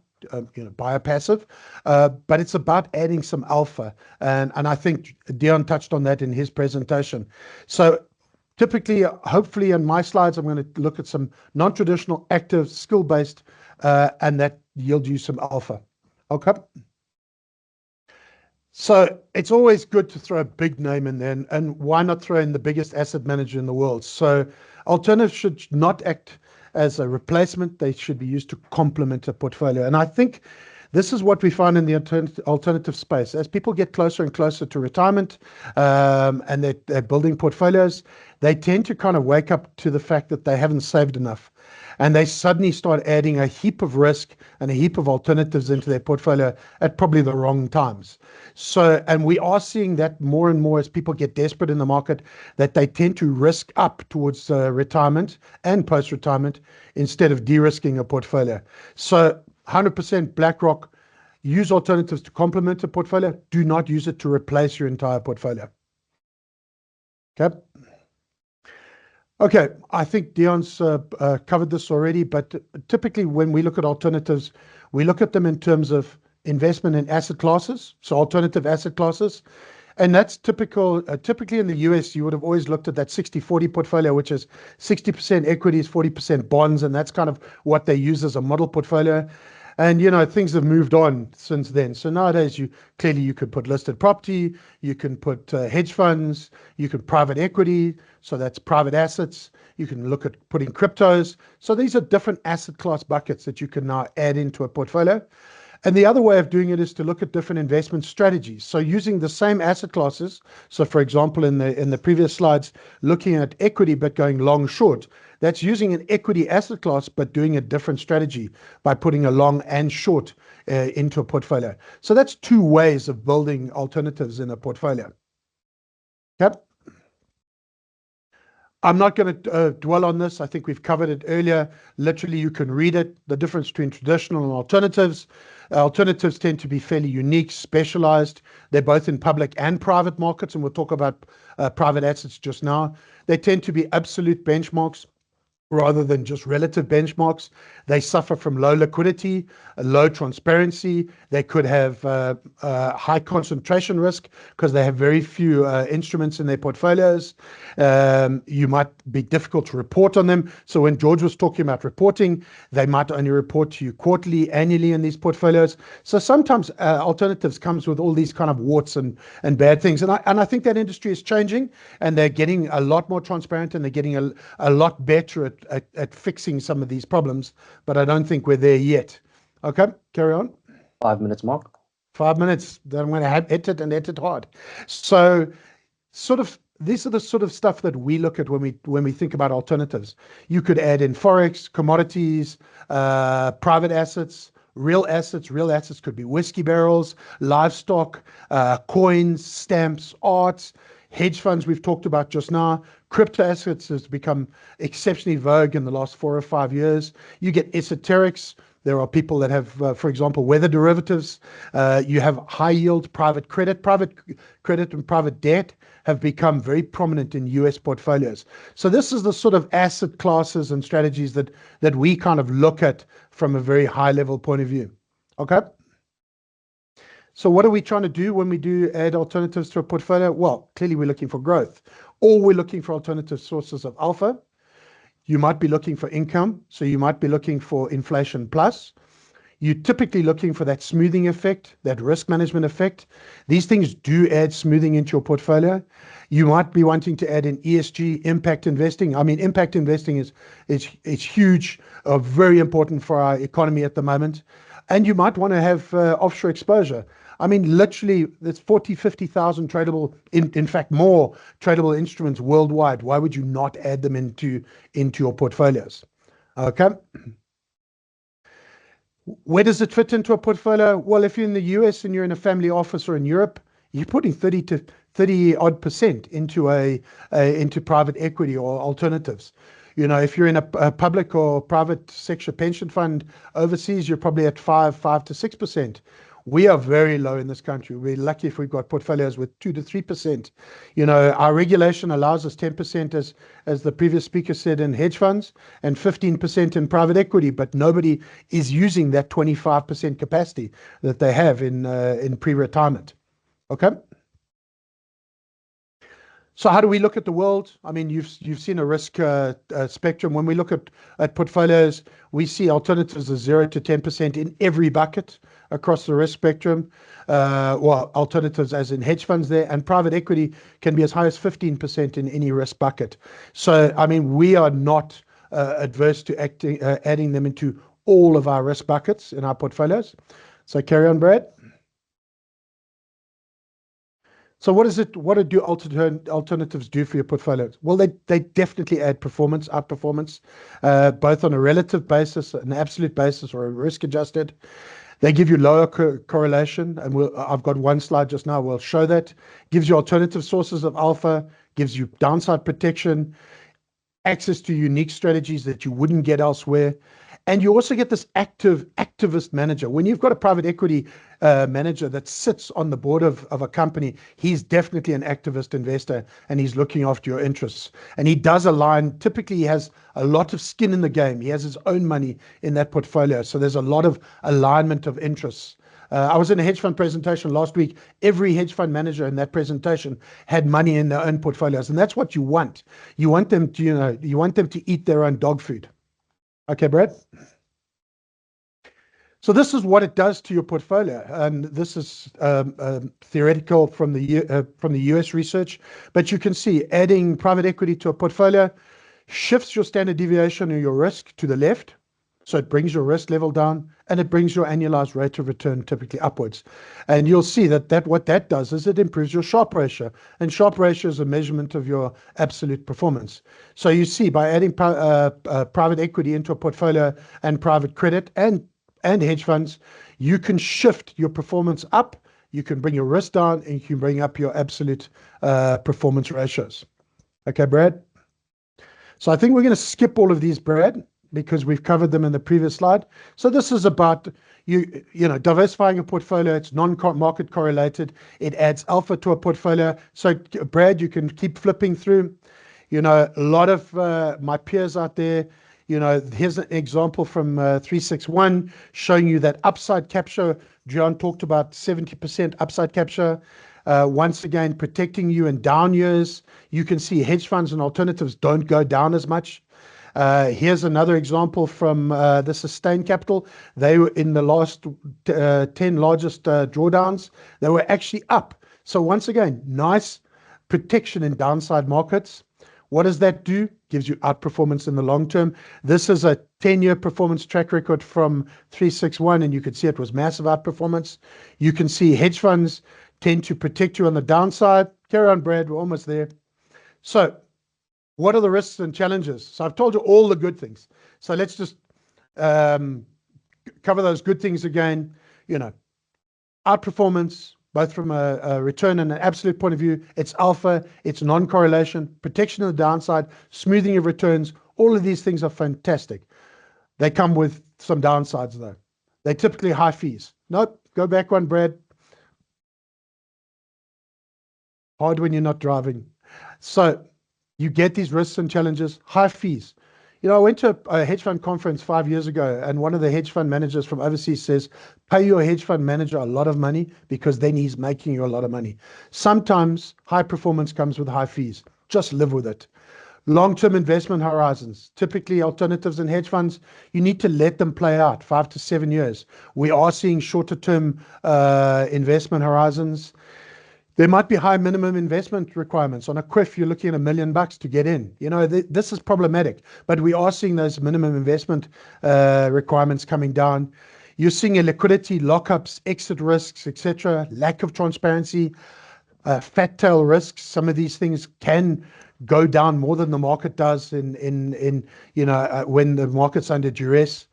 Speaker 5: buy a passive, but it's about adding some alpha. And I think Dion touched on that in his presentation. So typically, hopefully in my slides, I'm going to look at some non-traditional, active, skill-based, and that yield you some alpha. Okay. So it's always good to throw a big name in there, and why not throw in the biggest asset manager in the world? So alternatives should not act as a replacement. They should be used to complement a portfolio. And I think this is what we find in the alternative space. As people get closer and closer to retirement, and they're building portfolios, they tend to kind of wake up to the fact that they haven't saved enough. And they suddenly start adding a heap of risk and a heap of alternatives into their portfolio at probably the wrong times. So, and we are seeing that more and more as people get desperate in the market, that they tend to risk up towards retirement and post-retirement instead of de-risking a portfolio. So 100% BlackRock, use alternatives to complement a portfolio. Do not use it to replace your entire portfolio. Okay. Okay, I think Dion's covered this already, but typically when we look at alternatives, we look at them in terms of investment in asset classes, so alternative asset classes, And that's typical. Typically in the US, you would have always looked at that 60-40 portfolio, which is 60% equities, 40% bonds, and that's kind of what they use as a model portfolio. And things have moved on since then. So nowadays, you could put listed property, you can put hedge funds, you can private equity, so that's private assets. You can look at putting cryptos. So these are different asset class buckets that you can now add into a portfolio. And the other way of doing it is to look at different investment strategies. So using the same asset classes. So for example, in the previous slides, looking at equity but going long short. That's using an equity asset class but doing a different strategy by putting a long and short into a portfolio. So that's two ways of building alternatives in a portfolio. Yep. I'm not going to dwell on this. I think we've covered it earlier. Literally, you can read it, the difference between traditional and alternatives. Alternatives tend to be fairly unique, specialized. They're both in public and private markets, and we'll talk about private assets just now. They tend to be absolute benchmarks rather than just relative benchmarks. They suffer from low liquidity, low transparency. They could have high concentration risk because they have very few instruments in their portfolios. You might be difficult to report on them. So when George was talking about reporting, they might only report to you quarterly, annually in these portfolios. So sometimes alternatives comes with all these kind of warts and bad things. And I think that industry is changing, and they're getting a lot more transparent, and they're getting a lot better at fixing some of these problems, but I don't think we're there yet. Okay, carry on.
Speaker 1: 5 minutes, Mark.
Speaker 5: 5 minutes. Then I'm going to hit it and hit it hard. So these are the sort of stuff that we look at when we think about alternatives. You could add in forex, commodities, private assets, real assets. Real assets could be whiskey barrels, livestock, coins, stamps, arts, hedge funds we've talked about just now. Crypto assets has become exceptionally vogue in the last 4 or 5 years. You get esoterics. There are people that have, for example, weather derivatives. You have high yield private credit. Private credit and private debt have become very prominent in US portfolios. So this is the sort of asset classes and strategies that we kind of look at from a very high level point of view. Okay. So what are we trying to do when we do add alternatives to a portfolio? Well, clearly we're looking for growth, or we're looking for alternative sources of alpha. You might be looking for income, so you might be looking for inflation plus. You're typically looking for that smoothing effect, that risk management effect. These things do add smoothing into your portfolio. You might be wanting to add in ESG, impact investing. I mean, impact investing is huge, very important for our economy at the moment. And you might want to have offshore exposure. I mean, literally, there's 40, 50,000 tradable, in fact, more tradable instruments worldwide. Why would you not add them into your portfolios? Okay. Where does it fit into a portfolio? Well, if you're in the US and you're in a family office, or in Europe, you're putting 30% into private equity or alternatives. If you're in a public or private sector pension fund overseas, you're probably at 5 to 6%. We are very low in this country. We're lucky if we've got portfolios with 2 to 3%. Our regulation allows us 10%, as the previous speaker said, in hedge funds, and 15% in private equity, but nobody is using that 25% capacity that they have in pre-retirement. Okay. So how do we look at the world? I mean, you've seen a risk spectrum. When we look at portfolios, we see alternatives of 0 to 10% in every bucket across the risk spectrum. Well, alternatives as in hedge funds there, and private equity can be as high as 15% in any risk bucket. So, I mean, we are not adverse to adding them into all of our risk buckets in our portfolios. So carry on, Brad. So what do alternatives do for your portfolios? Well, they definitely add outperformance, both on a relative basis, an absolute basis, or a risk adjusted. They give you lower correlation, and I've got one slide just now. We'll show that. Gives you alternative sources of alpha, gives you downside protection, access to unique strategies that you wouldn't get elsewhere. And you also get this activist manager. When you've got a private equity manager that sits on the board of a company, he's definitely an activist investor, and he's looking after your interests. And he does align. Typically, he has a lot of skin in the game. He has his own money in that portfolio. So there's a lot of alignment of interests I was in a hedge fund presentation last week. Every hedge fund manager in that presentation had money in their own portfolios, and that's what you want. You want them to, you want them to eat their own dog food. Okay, Brad? So this is what it does to your portfolio, and this is theoretical from the US research. But you can see adding private equity to a portfolio shifts your standard deviation or your risk to the left. So it brings your risk level down, and it brings your annualized rate of return typically upwards. And you'll see that what that does is it improves your Sharpe ratio. And Sharpe ratio is a measurement of your absolute performance. So you see by adding private equity into a portfolio and private credit and hedge funds, you can shift your performance up, you can bring your risk down, and you can bring up your absolute performance ratios. Okay, Brad? So I think we're going to skip all of these, Brad, because we've covered them in the previous slide. So this is about you know, diversifying a portfolio. It's non-market correlated. It adds alpha to a portfolio. So Brad, you can keep flipping through. You know, a lot of my peers out there, you know, here's an example from 361 showing you that upside capture. John talked about 70% upside capture. Once again, protecting you in down years. You can see hedge funds and alternatives don't go down as much. Here's another example from the Sustain Capital. They were in the last 10 largest drawdowns. They were actually up. So once again, nice protection in downside markets. What does that do? Gives you outperformance in the long term. This is a 10-year performance track record from 361, and you could see it was massive outperformance. You can see hedge funds tend to protect you on the downside. Carry on, Brad, we're almost there. So what are the risks and challenges? So I've told you all the good things. So let's just cover those good things again. You know, outperformance, both from a return and an absolute point of view. It's alpha, it's non-correlation, protection of the downside, smoothing of returns. All of these things are fantastic. They come with some downsides though. They're typically high fees. Nope, go back one, Brad. Hard when you're not driving. So you get these risks and challenges, high fees. You know, I went to a hedge fund conference 5 years ago, and one of the hedge fund managers from overseas says, pay your hedge fund manager a lot of money because then he's making you a lot of money. Sometimes high performance comes with high fees. Just live with it. Long-term investment horizons, typically alternatives and hedge funds, you need to let them play out 5 to 7 years. We are seeing shorter-term investment horizons. There might be high minimum investment requirements. On a quiff, you're looking at $1 million to get in. You know, this is problematic, but we are seeing those minimum investment requirements coming down. You're seeing liquidity, lockups, exit risks, etc., lack of transparency, fat tail risks. Some of these things can go down more than the market does in you know, when the market's under duress.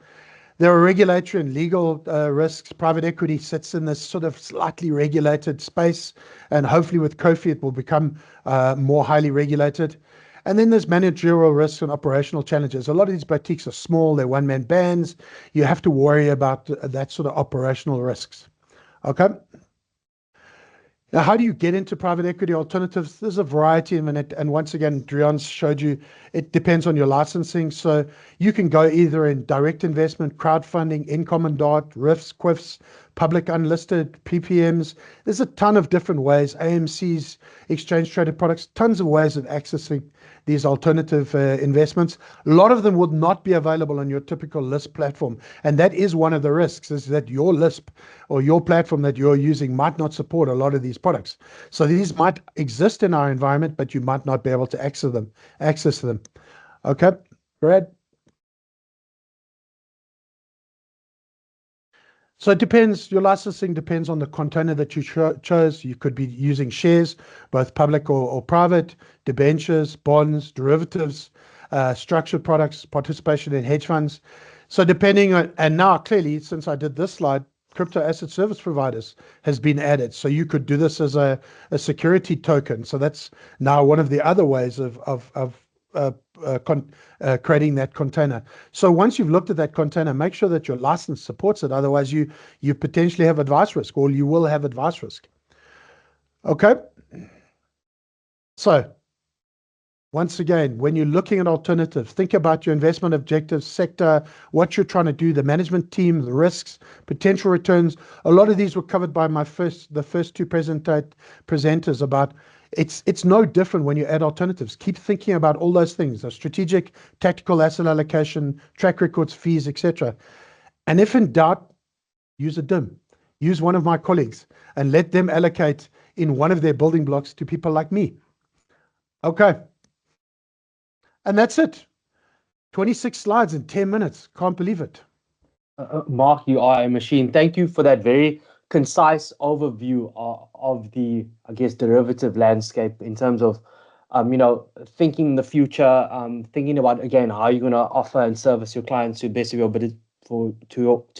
Speaker 5: There are regulatory and legal risks. Private equity sits in this sort of slightly regulated space, and hopefully with Kofi it will become more highly regulated. And then there's managerial risks and operational challenges. A lot of these boutiques are small, they're one-man bands. You have to worry about that sort of operational risks. Okay. Now, how do you get into private equity alternatives? There's a variety of it. And once again, Drian showed you, it depends on your licensing. So you can go either in direct investment, crowdfunding, in common dart, RIFs, QIFs, public unlisted, PPMs. There's a ton of different ways, AMCs, exchange traded products, tons of ways of accessing these alternative investments. A lot of them would not be available on your typical LISP platform. And that is one of the risks, is that your LISP or your platform that you're using might not support a lot of these products. So these might exist in our environment, but you might not be able to access them. Okay, Brad? So it depends, your licensing depends on the container that you chose. You could be using shares, both public or private, debentures, bonds, derivatives, structured products, participation in hedge funds. So depending on, and now clearly, since I did this slide, crypto asset service providers has been added. So you could do this as a security token. So that's now one of the other ways of creating that container. So once you've looked at that container, make sure that your license supports it. Otherwise, you potentially have advice risk, or you will have advice risk. Okay. So Once again, when you're looking at alternatives, think about your investment objectives, sector, what you're trying to do, the management team, the risks, potential returns. A lot of these were covered by the first two presenters about it's no different when you add alternatives. Keep thinking about all those things, the strategic, tactical asset allocation, track records, fees, etc. And if in doubt, use a DIM. Use one of my colleagues and let them allocate in one of their building blocks to people like me. Okay. And that's it. 26 slides in 10 minutes. Can't believe it.
Speaker 1: Mark, you are a machine. Thank you for that very concise overview of the, I guess, derivative landscape in terms of, thinking the future, thinking about, again, how you're going to offer and service your clients to the best of your ability, to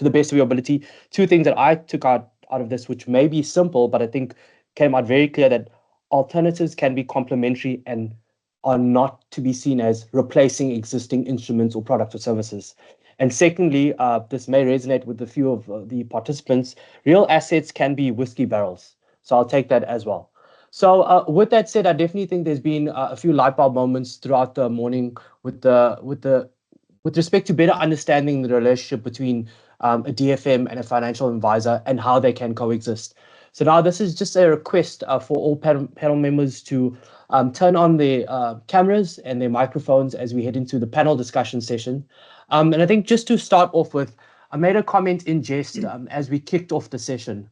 Speaker 1: the best of your ability. Two things that I took out of this, which may be simple, but I think came out very clear, that alternatives can be complementary and are not to be seen as replacing existing instruments or products or services. And secondly, this may resonate with a few of the participants, real assets can be whiskey barrels. So I'll take that as well. So with that said, I definitely think there's been a few light bulb moments throughout the morning with respect to better understanding the relationship between a DFM and a financial advisor and how they can coexist. So now this is just a request for all panel members to turn on their cameras and their microphones as we head into the panel discussion session. And I think just to start off with, I made a comment in jest as we kicked off the session.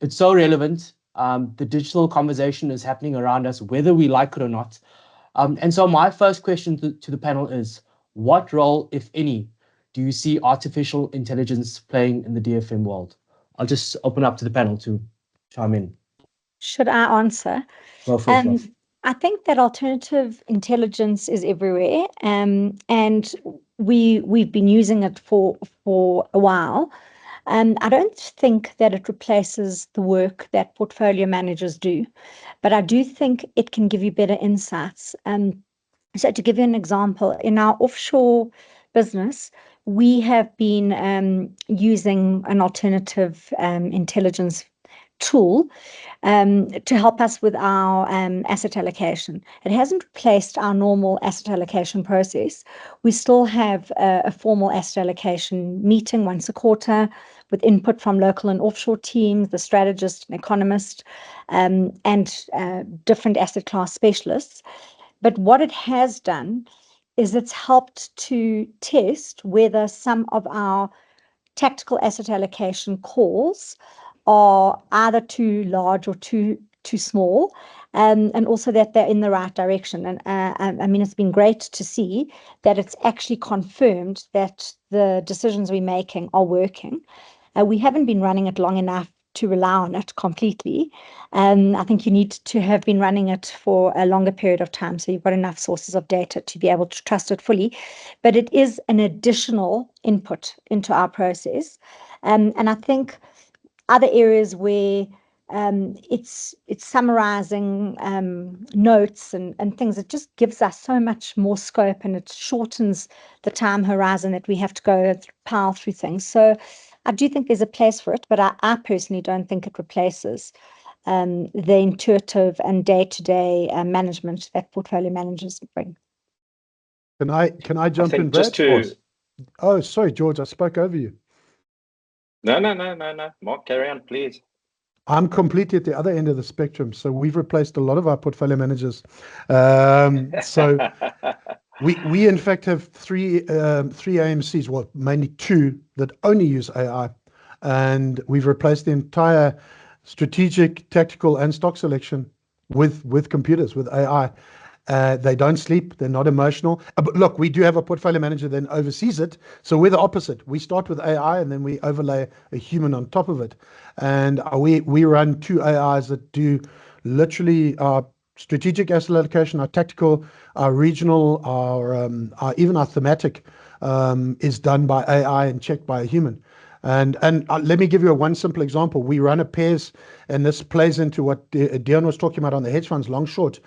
Speaker 1: It's so relevant. The digital conversation is happening around us, whether we like it or not. And so my first question to the panel is, what role, if any, do you see artificial intelligence playing in the DFM world? I'll just open up to the panel to chime in.
Speaker 3: Should I answer?
Speaker 1: Go for it, Fluff.
Speaker 3: I think that alternative intelligence is everywhere, and we've been using it for a while. I don't think that it replaces the work that portfolio managers do, but I do think it can give you better insights. So to give you an example, in our offshore business, we have been using an alternative intelligence tool to help us with our asset allocation. It hasn't replaced our normal asset allocation process. We still have a formal asset allocation meeting once a quarter with input from local and offshore teams, the strategist and economist, and different asset class specialists. But what it has done is it's helped to test whether some of our tactical asset allocation calls are either too large or too small, and also that they're in the right direction. And I mean, it's been great to see that it's actually confirmed that the decisions we're making are working. We haven't been running it long enough to rely on it completely. I think you need to have been running it for a longer period of time, so you've got enough sources of data to be able to trust it fully. But it is an additional input into our process. And I think other areas where it's summarizing notes and things, it just gives us so much more scope, and it shortens the time horizon that we have to go pile through things. So I do think there's a place for it, but I personally don't think it replaces the intuitive and day-to-day management that portfolio managers bring.
Speaker 5: Can I jump in, Brad?
Speaker 2: Just to...
Speaker 5: Oh, sorry, George, I spoke over you.
Speaker 2: No. Mark, carry on, please.
Speaker 5: I'm completely at the other end of the spectrum. So we've replaced a lot of our portfolio managers. So we in fact have three AMCs, well, mainly two that only use AI, and we've replaced the entire strategic, tactical, and stock selection with computers, with AI. They don't sleep. They're not emotional. But look, we do have a portfolio manager then oversees it. So we're the opposite. We start with AI and then we overlay a human on top of it. And we run two AIs that do literally our strategic asset allocation, our tactical, our regional, our even our thematic is done by AI and checked by a human. And let me give you one simple example. We run a pairs, and this plays into what Dion was talking about on the hedge funds, long short.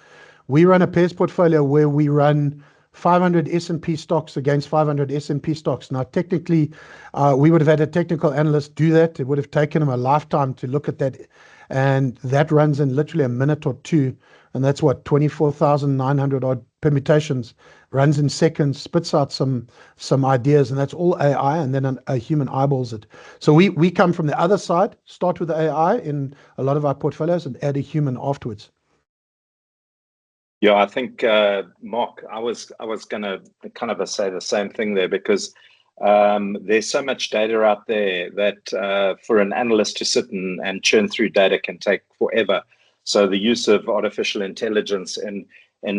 Speaker 5: We run a pairs portfolio where we run 500 S&P stocks against 500 S&P stocks. Now, technically, we would have had a technical analyst do that. It would have taken him a lifetime to look at that. And that runs in literally a minute or two. And that's what, 24,900 odd permutations, runs in seconds, spits out some ideas, and that's all AI, and then a human eyeballs it. So we come from the other side, start with the AI in a lot of our portfolios and add a human afterwards.
Speaker 2: Yeah, I think, Mark, I was going to kind of say the same thing there, because there's so much data out there that for an analyst to sit and churn through data can take forever. So the use of artificial intelligence in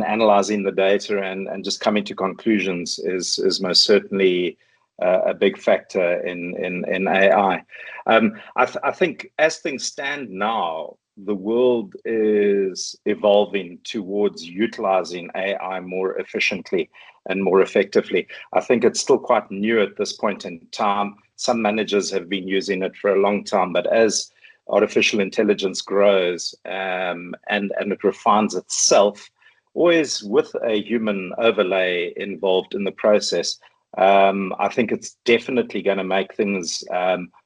Speaker 2: analyzing the data and just coming to conclusions is most certainly a big factor in AI. I think as things stand now, the world is evolving towards utilizing AI more efficiently and more effectively. I think it's still quite new at this point in time. Some managers have been using it for a long time, but as artificial intelligence grows and it refines itself, always with a human overlay involved in the process, I think it's definitely going to make things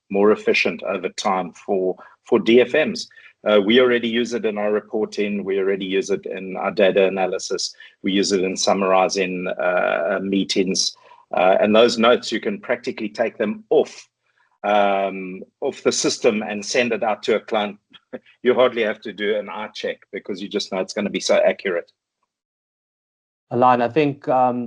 Speaker 2: more efficient over time for DFMs. We already use it in our reporting. We already use it in our data analysis. We use it in summarizing meetings. And those notes, you can practically take them off the system and send it out to a client. You hardly have to do an eye check because you just know it's going to be so accurate.
Speaker 1: Alain, I think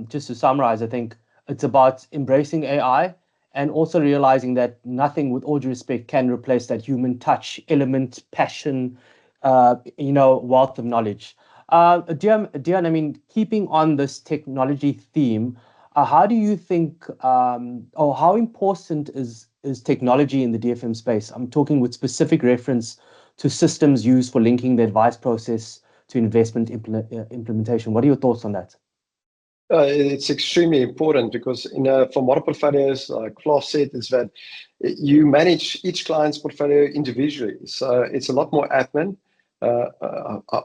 Speaker 1: just to summarize, I think it's about embracing AI and also realizing that nothing, with all due respect, can replace that human touch, element, passion, wealth of knowledge. Deon, I mean, keeping on this technology theme, how do you think, or how important is technology in the DFM space? I'm talking with specific reference to systems used for linking the advice process to investment implementation. What are your thoughts on that?
Speaker 4: It's extremely important because for model portfolios, like Klaas said, is that you manage each client's portfolio individually. So it's a lot more admin,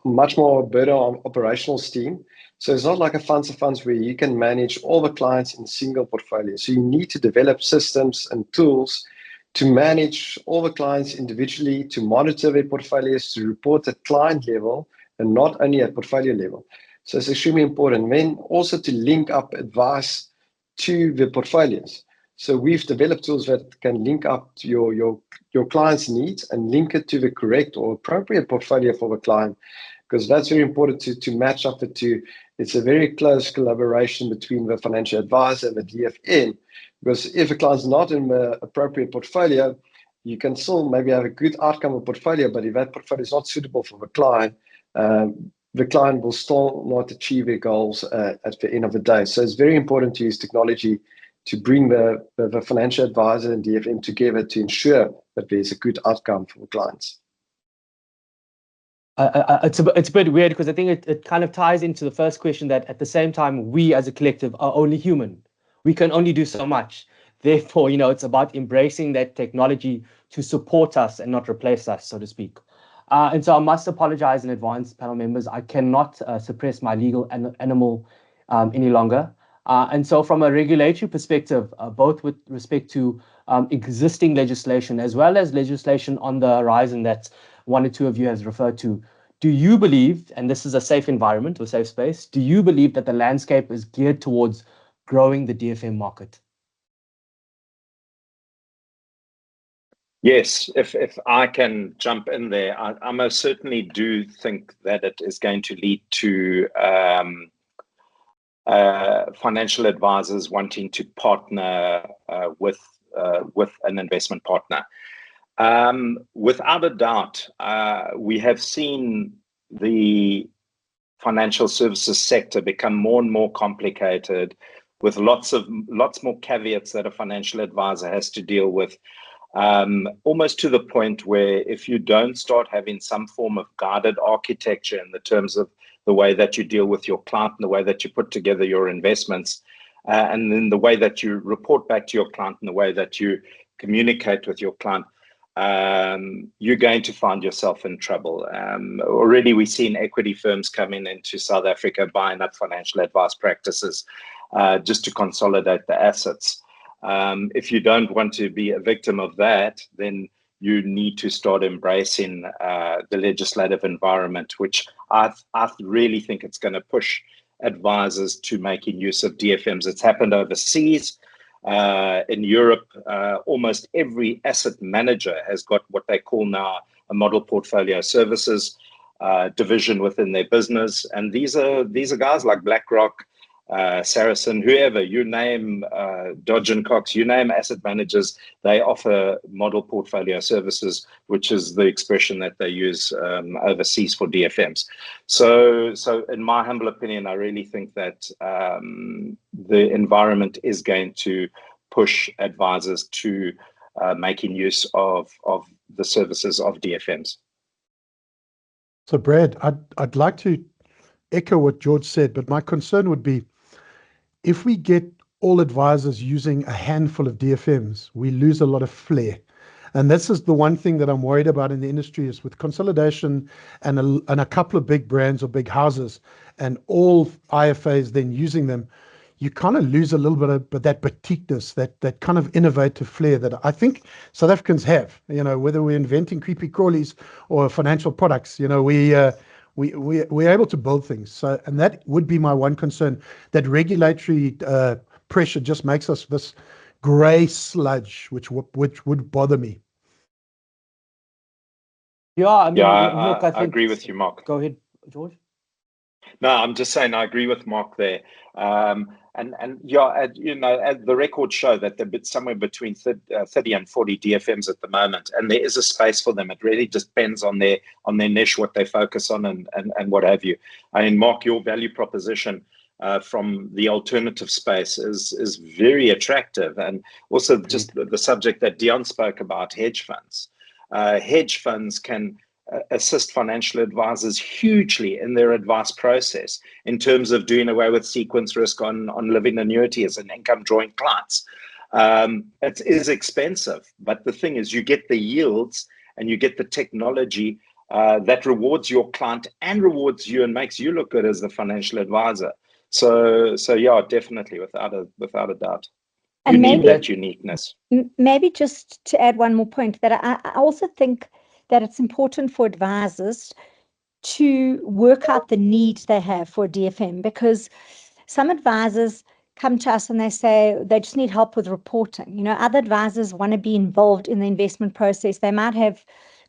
Speaker 4: much more burden on operational steam. So it's not like a funds of funds where you can manage all the clients in a single portfolio. So you need to develop systems and tools to manage all the clients individually, to monitor their portfolios, to report at client level and not only at portfolio level. So it's extremely important. Then also to link up advice to the portfolios. So we've developed tools that can link up to your client's needs and link it to the correct or appropriate portfolio for the client, because that's very important to match up the two. It's a very close collaboration between the financial advisor and the DFM, because if a client's not in the appropriate portfolio, you can still maybe have a good outcome of portfolio, but if that portfolio is not suitable for the client will still not achieve their goals at the end of the day. So it's very important to use technology to bring the financial advisor and DFM together to ensure that there's a good outcome for clients.
Speaker 1: It's a bit weird because I think it kind of ties into the first question that at the same time, we as a collective are only human. We can only do so much. Therefore, it's about embracing that technology to support us and not replace us, so to speak. And so I must apologize in advance, panel members. I cannot suppress my legal animal any longer. And so from a regulatory perspective, both with respect to existing legislation as well as legislation on the horizon that one or two of you has referred to, do you believe, and this is a safe environment or safe space, do you believe that the landscape is geared towards growing the DFM market?
Speaker 2: Yes, if I can jump in there, I most certainly do think that it is going to lead to financial advisors wanting to partner with an investment partner. Without a doubt, we have seen the financial services sector become more and more complicated, with lots more caveats that a financial advisor has to deal with. Almost to the point where if you don't start having some form of guided architecture in the terms of the way that you deal with your client and the way that you put together your investments, and then the way that you report back to your client and the way that you communicate with your client, you're going to find yourself in trouble. Already we've seen equity firms coming into South Africa buying up financial advice practices just to consolidate the assets. If you don't want to be a victim of that, then you need to start embracing the legislative environment, which I really think it's going to push advisors to making use of DFMs. It's happened overseas. In Europe, almost every asset manager has got what they call now a model portfolio services division within their business. And these are guys like BlackRock, Saracen, whoever, you name, Dodge & Cox, you name asset managers, they offer model portfolio services, which is the expression that they use overseas for DFMs. So in my humble opinion, I really think that the environment is going to push advisors to making use of the services of DFMs.
Speaker 5: So Brad, I'd like to echo what George said, but my concern would be if we get all advisors using a handful of DFMs, we lose a lot of flair. And this is the one thing that I'm worried about in the industry is with consolidation and a couple of big brands or big houses and all IFAs then using them, you kind of lose a little bit of that boutiqueness, that kind of innovative flair that I think South Africans have, whether we're inventing creepy crawlies or financial products, we're able to build things. So, and that would be my one concern, that regulatory pressure just makes us this gray sludge, which would bother me.
Speaker 1: Yeah, I mean,
Speaker 2: I
Speaker 1: look,
Speaker 2: I agree with you, Mark.
Speaker 1: Go ahead, George.
Speaker 2: No, I'm just saying I agree with Mark there. The records show that they're somewhere between 30 and 40 DFMs at the moment, and there is a space for them. It really just depends on their niche, what they focus on, and what have you. I mean, Mark, your value proposition from the alternative space is very attractive, and also just the subject that Dion spoke about, hedge funds. Hedge funds can assist financial advisors hugely in their advice process in terms of doing away with sequence risk on living annuities and income drawing clients. It is expensive, but the thing is you get the yields and you get the technology that rewards your client and rewards you and makes you look good as the financial advisor. So yeah, definitely, without a doubt.
Speaker 3: And
Speaker 2: you
Speaker 3: maybe
Speaker 2: need that uniqueness.
Speaker 3: Maybe just to add one more point, that I also think that it's important for advisors to work out the needs they have for a DFM, because some advisors come to us and they say they just need help with reporting. Other advisors want to be involved in the investment process. They might have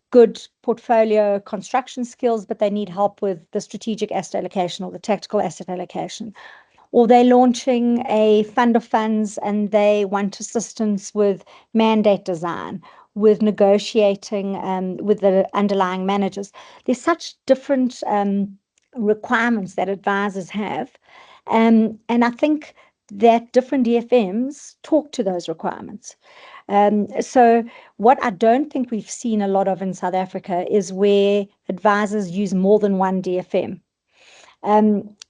Speaker 3: good portfolio construction skills, but they need help with the strategic asset allocation or the tactical asset allocation. Or they're launching a fund of funds and they want assistance with mandate design, with negotiating with the underlying managers. There's such different requirements that advisors have. And I think that different DFMs talk to those requirements. So what I don't think we've seen a lot of in South Africa is where advisors use more than one DFM.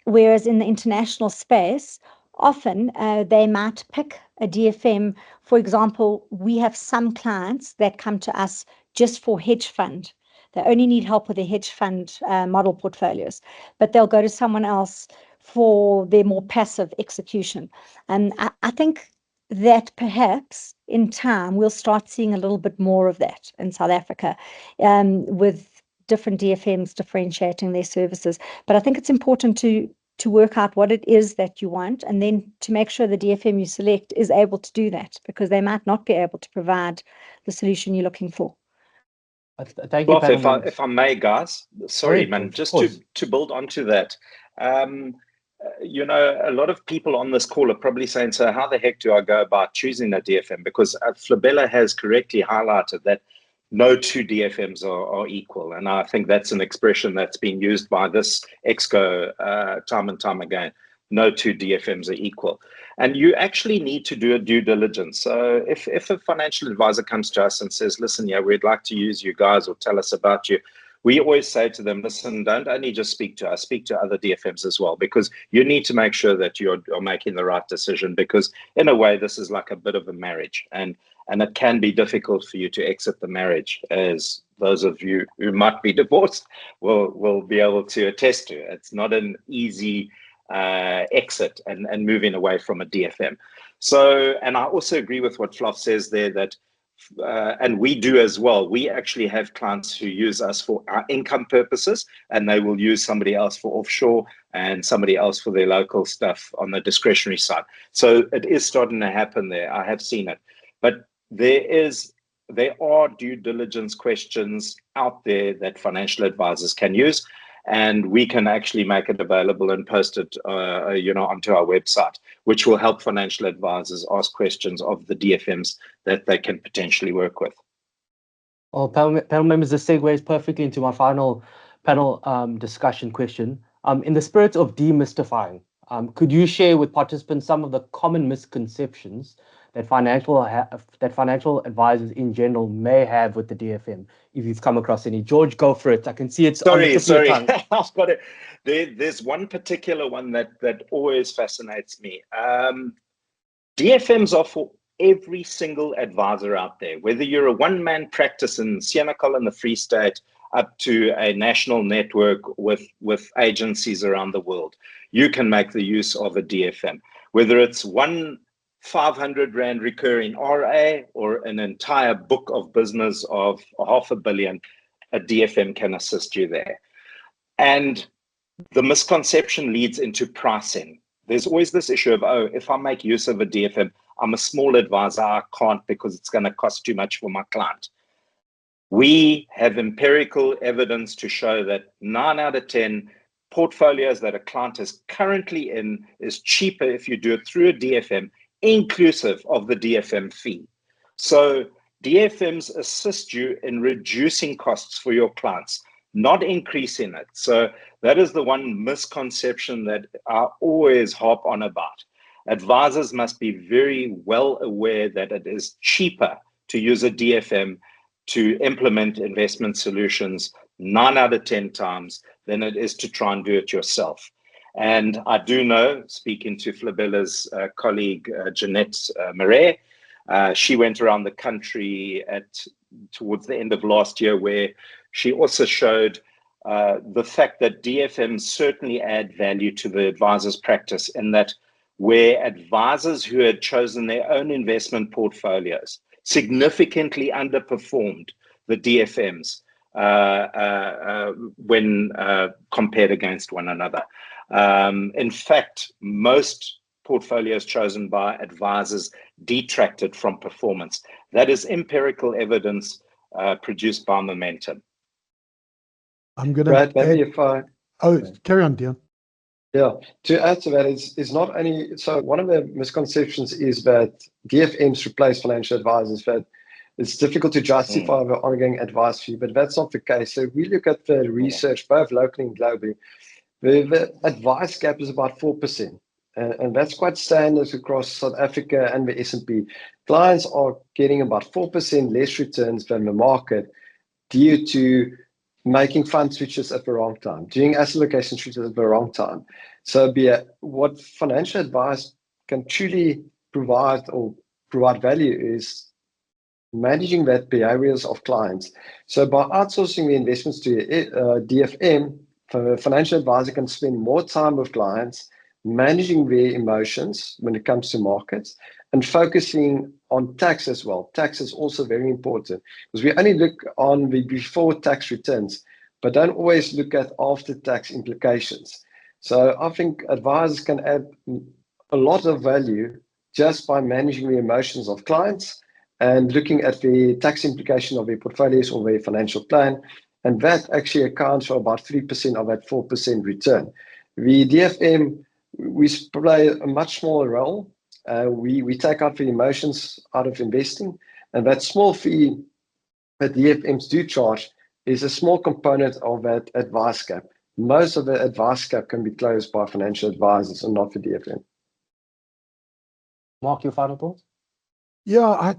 Speaker 3: Whereas in the international space, often they might pick a DFM. For example, we have some clients that come to us just for hedge fund. They only need help with their hedge fund model portfolios, but they'll go to someone else for their more passive execution. And I think that perhaps in time we'll start seeing a little bit more of that in South Africa, with different DFMs differentiating their services. But I think it's important to work out what it is that you want, and then to make sure the DFM you select is able to do that, because they might not be able to provide the solution you're looking for.
Speaker 1: Thank you,
Speaker 2: Well, if I may, guys, sorry, man, just to build onto that. A lot of people on this call are probably saying, so how the heck do I go about choosing a DFM? Because Flabella has correctly highlighted that no two DFMs are equal. And I think that's an expression that's been used by this exco time and time again. No two DFMs are equal. And you actually need to do a due diligence. So if a financial advisor comes to us and says, listen, yeah, we'd like to use you guys or tell us about you, we always say to them, listen, don't only just speak to us, speak to other DFMs as well, because you need to make sure that you're making the right decision, because in a way, this is like a bit of a marriage. And it can be difficult for you to exit the marriage, as those of you who might be divorced will be able to attest to. It's not an easy exit and moving away from a DFM. So, and I also agree with what Fluff says there, that and we do as well. We actually have clients who use us for our income purposes, and they will use somebody else for offshore and somebody else for their local stuff on the discretionary side. So it is starting to happen there. I have seen it. But there are due diligence questions out there that financial advisors can use, and we can actually make it available and post it onto our website, which will help financial advisors ask questions of the DFMs that they can potentially work with.
Speaker 1: Well, panel members, this segues perfectly into my final panel discussion question. In the spirit of demystifying, could you share with participants some of the common misconceptions that financial advisors in general may have with the DFM, if you've come across any? George, go for it. I can see it's on the tip of your tongue.
Speaker 2: I've got it. There's one particular one that always fascinates me. DFMs are for every single advisor out there, whether you're a one-man practice in Senekal in the Free State up to a national network with agencies around the world. You can make the use of a DFM, whether it's one 500 Rand recurring RA or an entire book of business of 500 million, a DFM can assist you there. And the misconception leads into pricing. There's always this issue of, oh, if I make use of a DFM, I'm a small advisor, I can't because it's going to cost too much for my client. We have empirical evidence to show that 9 out of 10 portfolios that a client is currently in is cheaper if you do it through a DFM, inclusive of the DFM fee. So DFMs assist you in reducing costs for your clients, not increasing it. So that is the one misconception that I always harp on about. Advisors must be very well aware that it is cheaper to use a DFM to implement investment solutions 9 out of 10 times than it is to try and do it yourself. And I do know, speaking to Flabella's colleague, Jeanette Marais, she went around the country towards the end of last year, where she also showed the fact that DFMs certainly add value to the advisor's practice, in that where advisors who had chosen their own investment portfolios significantly underperformed the DFMs when compared against one another. In fact, most portfolios chosen by advisors detracted from performance. That is empirical evidence produced by Momentum.
Speaker 5: I'm going to
Speaker 4: Brad, maybe if I...
Speaker 5: Oh, carry on, Dion.
Speaker 4: Yeah, to add to that is not only, so one of the misconceptions is that DFMs replace financial advisors, that it's difficult to justify the ongoing advice fee, but that's not the case. So if we look at the research, both locally and globally, the advice gap is about 4%. And that's quite standard across South Africa and the S&P. Clients are getting about 4% less returns than the market due to making fund switches at the wrong time, doing asset allocation switches at the wrong time. So what financial advice can truly provide value is managing that behaviors of clients. So by outsourcing the investments to DFM, the financial advisor can spend more time with clients, managing their emotions when it comes to markets, and focusing on tax as well. Tax is also very important, because we only look on the before tax returns, but don't always look at after tax implications. So I think advisors can add a lot of value just by managing the emotions of clients and looking at the tax implication of their portfolios or their financial plan. And that actually accounts for about 3% of that 4% return. The DFM, we play a much smaller role. We take out the emotions out of investing, and that small fee that DFMs do charge is a small component of that advice gap. Most of the advice gap can be closed by financial advisors and not the DFM.
Speaker 1: Mark, your final thoughts?
Speaker 5: Yeah,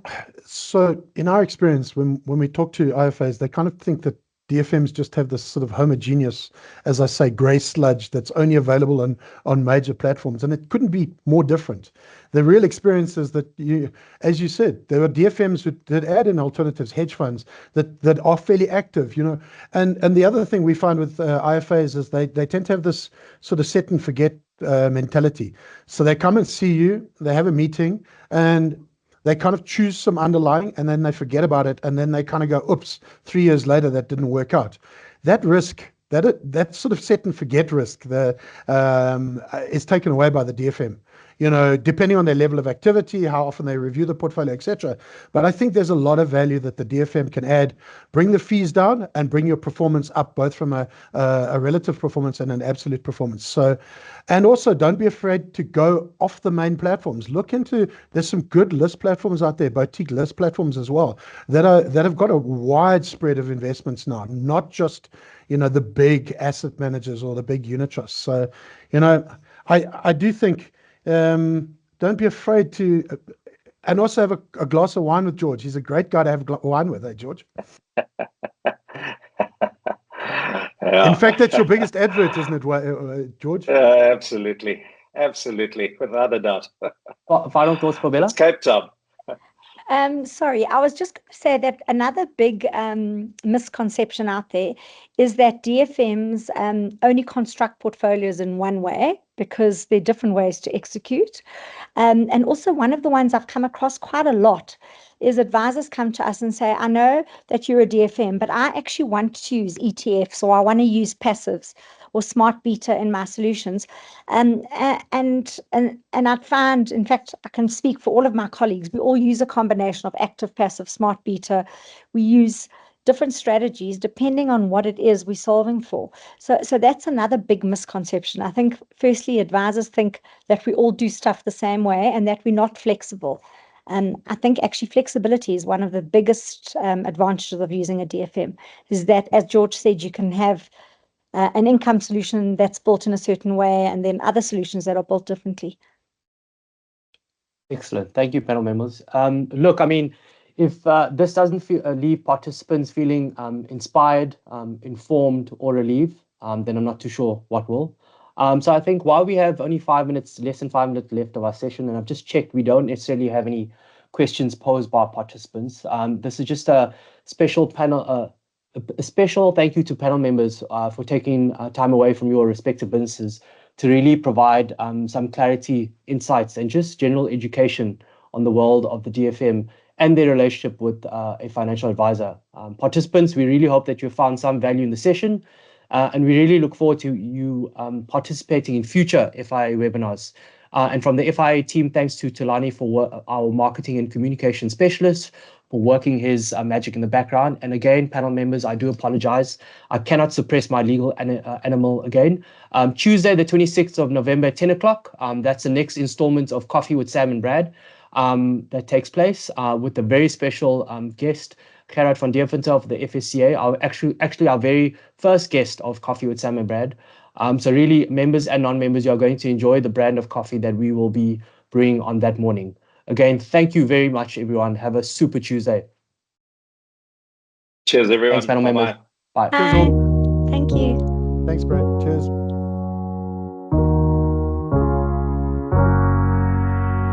Speaker 5: so in our experience, when we talk to IFAs, they kind of think that DFMs just have this sort of homogeneous, as I say, grey sludge that's only available on major platforms, and it couldn't be more different. The real experience is that, as you said, there are DFMs that add in alternatives, hedge funds that are fairly active, and the other thing we find with IFAs is they tend to have this sort of set and forget mentality. So they come and see you, they have a meeting, and they kind of choose some underlying and then they forget about it, and then they kind of go, oops, 3 years later that didn't work out. That risk, that sort of set and forget risk, is taken away by the DFM. Depending on their level of activity, how often they review the portfolio, etc. But I think there's a lot of value that the DFM can add, bring the fees down and bring your performance up, both from a relative performance and an absolute performance. So, and also don't be afraid to go off the main platforms. There's some good list platforms out there, boutique list platforms as well, that have got a wide spread of investments now, not just the big asset managers or the big unit trusts. So, I do think, don't be afraid to, and also have a glass of wine with George. He's a great guy to have wine with, George? In fact, that's your biggest advert, isn't it, George?
Speaker 2: Absolutely, without a doubt.
Speaker 1: Final thoughts, Bella?
Speaker 2: It's Cape Town.
Speaker 3: Sorry, I was just going to say that another big misconception out there is that DFMs only construct portfolios in one way, because there are different ways to execute. And also, one of the ones I've come across quite a lot is advisors come to us and say, I know that you're a DFM, but I actually want to use ETFs, or I want to use passives or smart beta in my solutions. And I'd find, in fact, I can speak for all of my colleagues, we all use a combination of active, passive, smart beta. We use different strategies depending on what it is we're solving for. So that's another big misconception. I think, firstly, advisors think that we all do stuff the same way and that we're not flexible. I think actually flexibility is one of the biggest advantages of using a DFM, is that, as George said, you can have an income solution that's built in a certain way, and then other solutions that are built differently.
Speaker 1: Excellent. Thank you, panel members. Look, I mean, if this doesn't leave participants feeling inspired, informed, or relieved, then I'm not too sure what will. So I think while we have only 5 minutes, less than 5 minutes left of our session, and I've just checked, we don't necessarily have any questions posed by participants. This is just a special panel. A special thank you to panel members for taking time away from your respective businesses to really provide some clarity, insights, and just general education on the world of the DFM and their relationship with a financial advisor. Participants, we really hope that you found some value in the session, and we really look forward to you participating in future FIA webinars. And from the FIA team, thanks to Tulani, for our marketing and communication specialist, for working his magic in the background. And again, panel members, I do apologize. I cannot suppress my legal animal again. Tuesday, the 26th of November, 10 o'clock. That's the next installment of Coffee with Sam and Brad that takes place with a very special guest, Gerard van Dierventel of the FSCA, actually our very first guest of Coffee with Sam and Brad. So really, members and non-members, you are going to enjoy the brand of coffee that we will be brewing on that morning. Again, thank you very much, everyone. Have a super Tuesday.
Speaker 2: Cheers, everyone.
Speaker 1: Thanks, panel members. Bye.
Speaker 3: Bye. Thank you.
Speaker 5: Thanks, Brad. Cheers.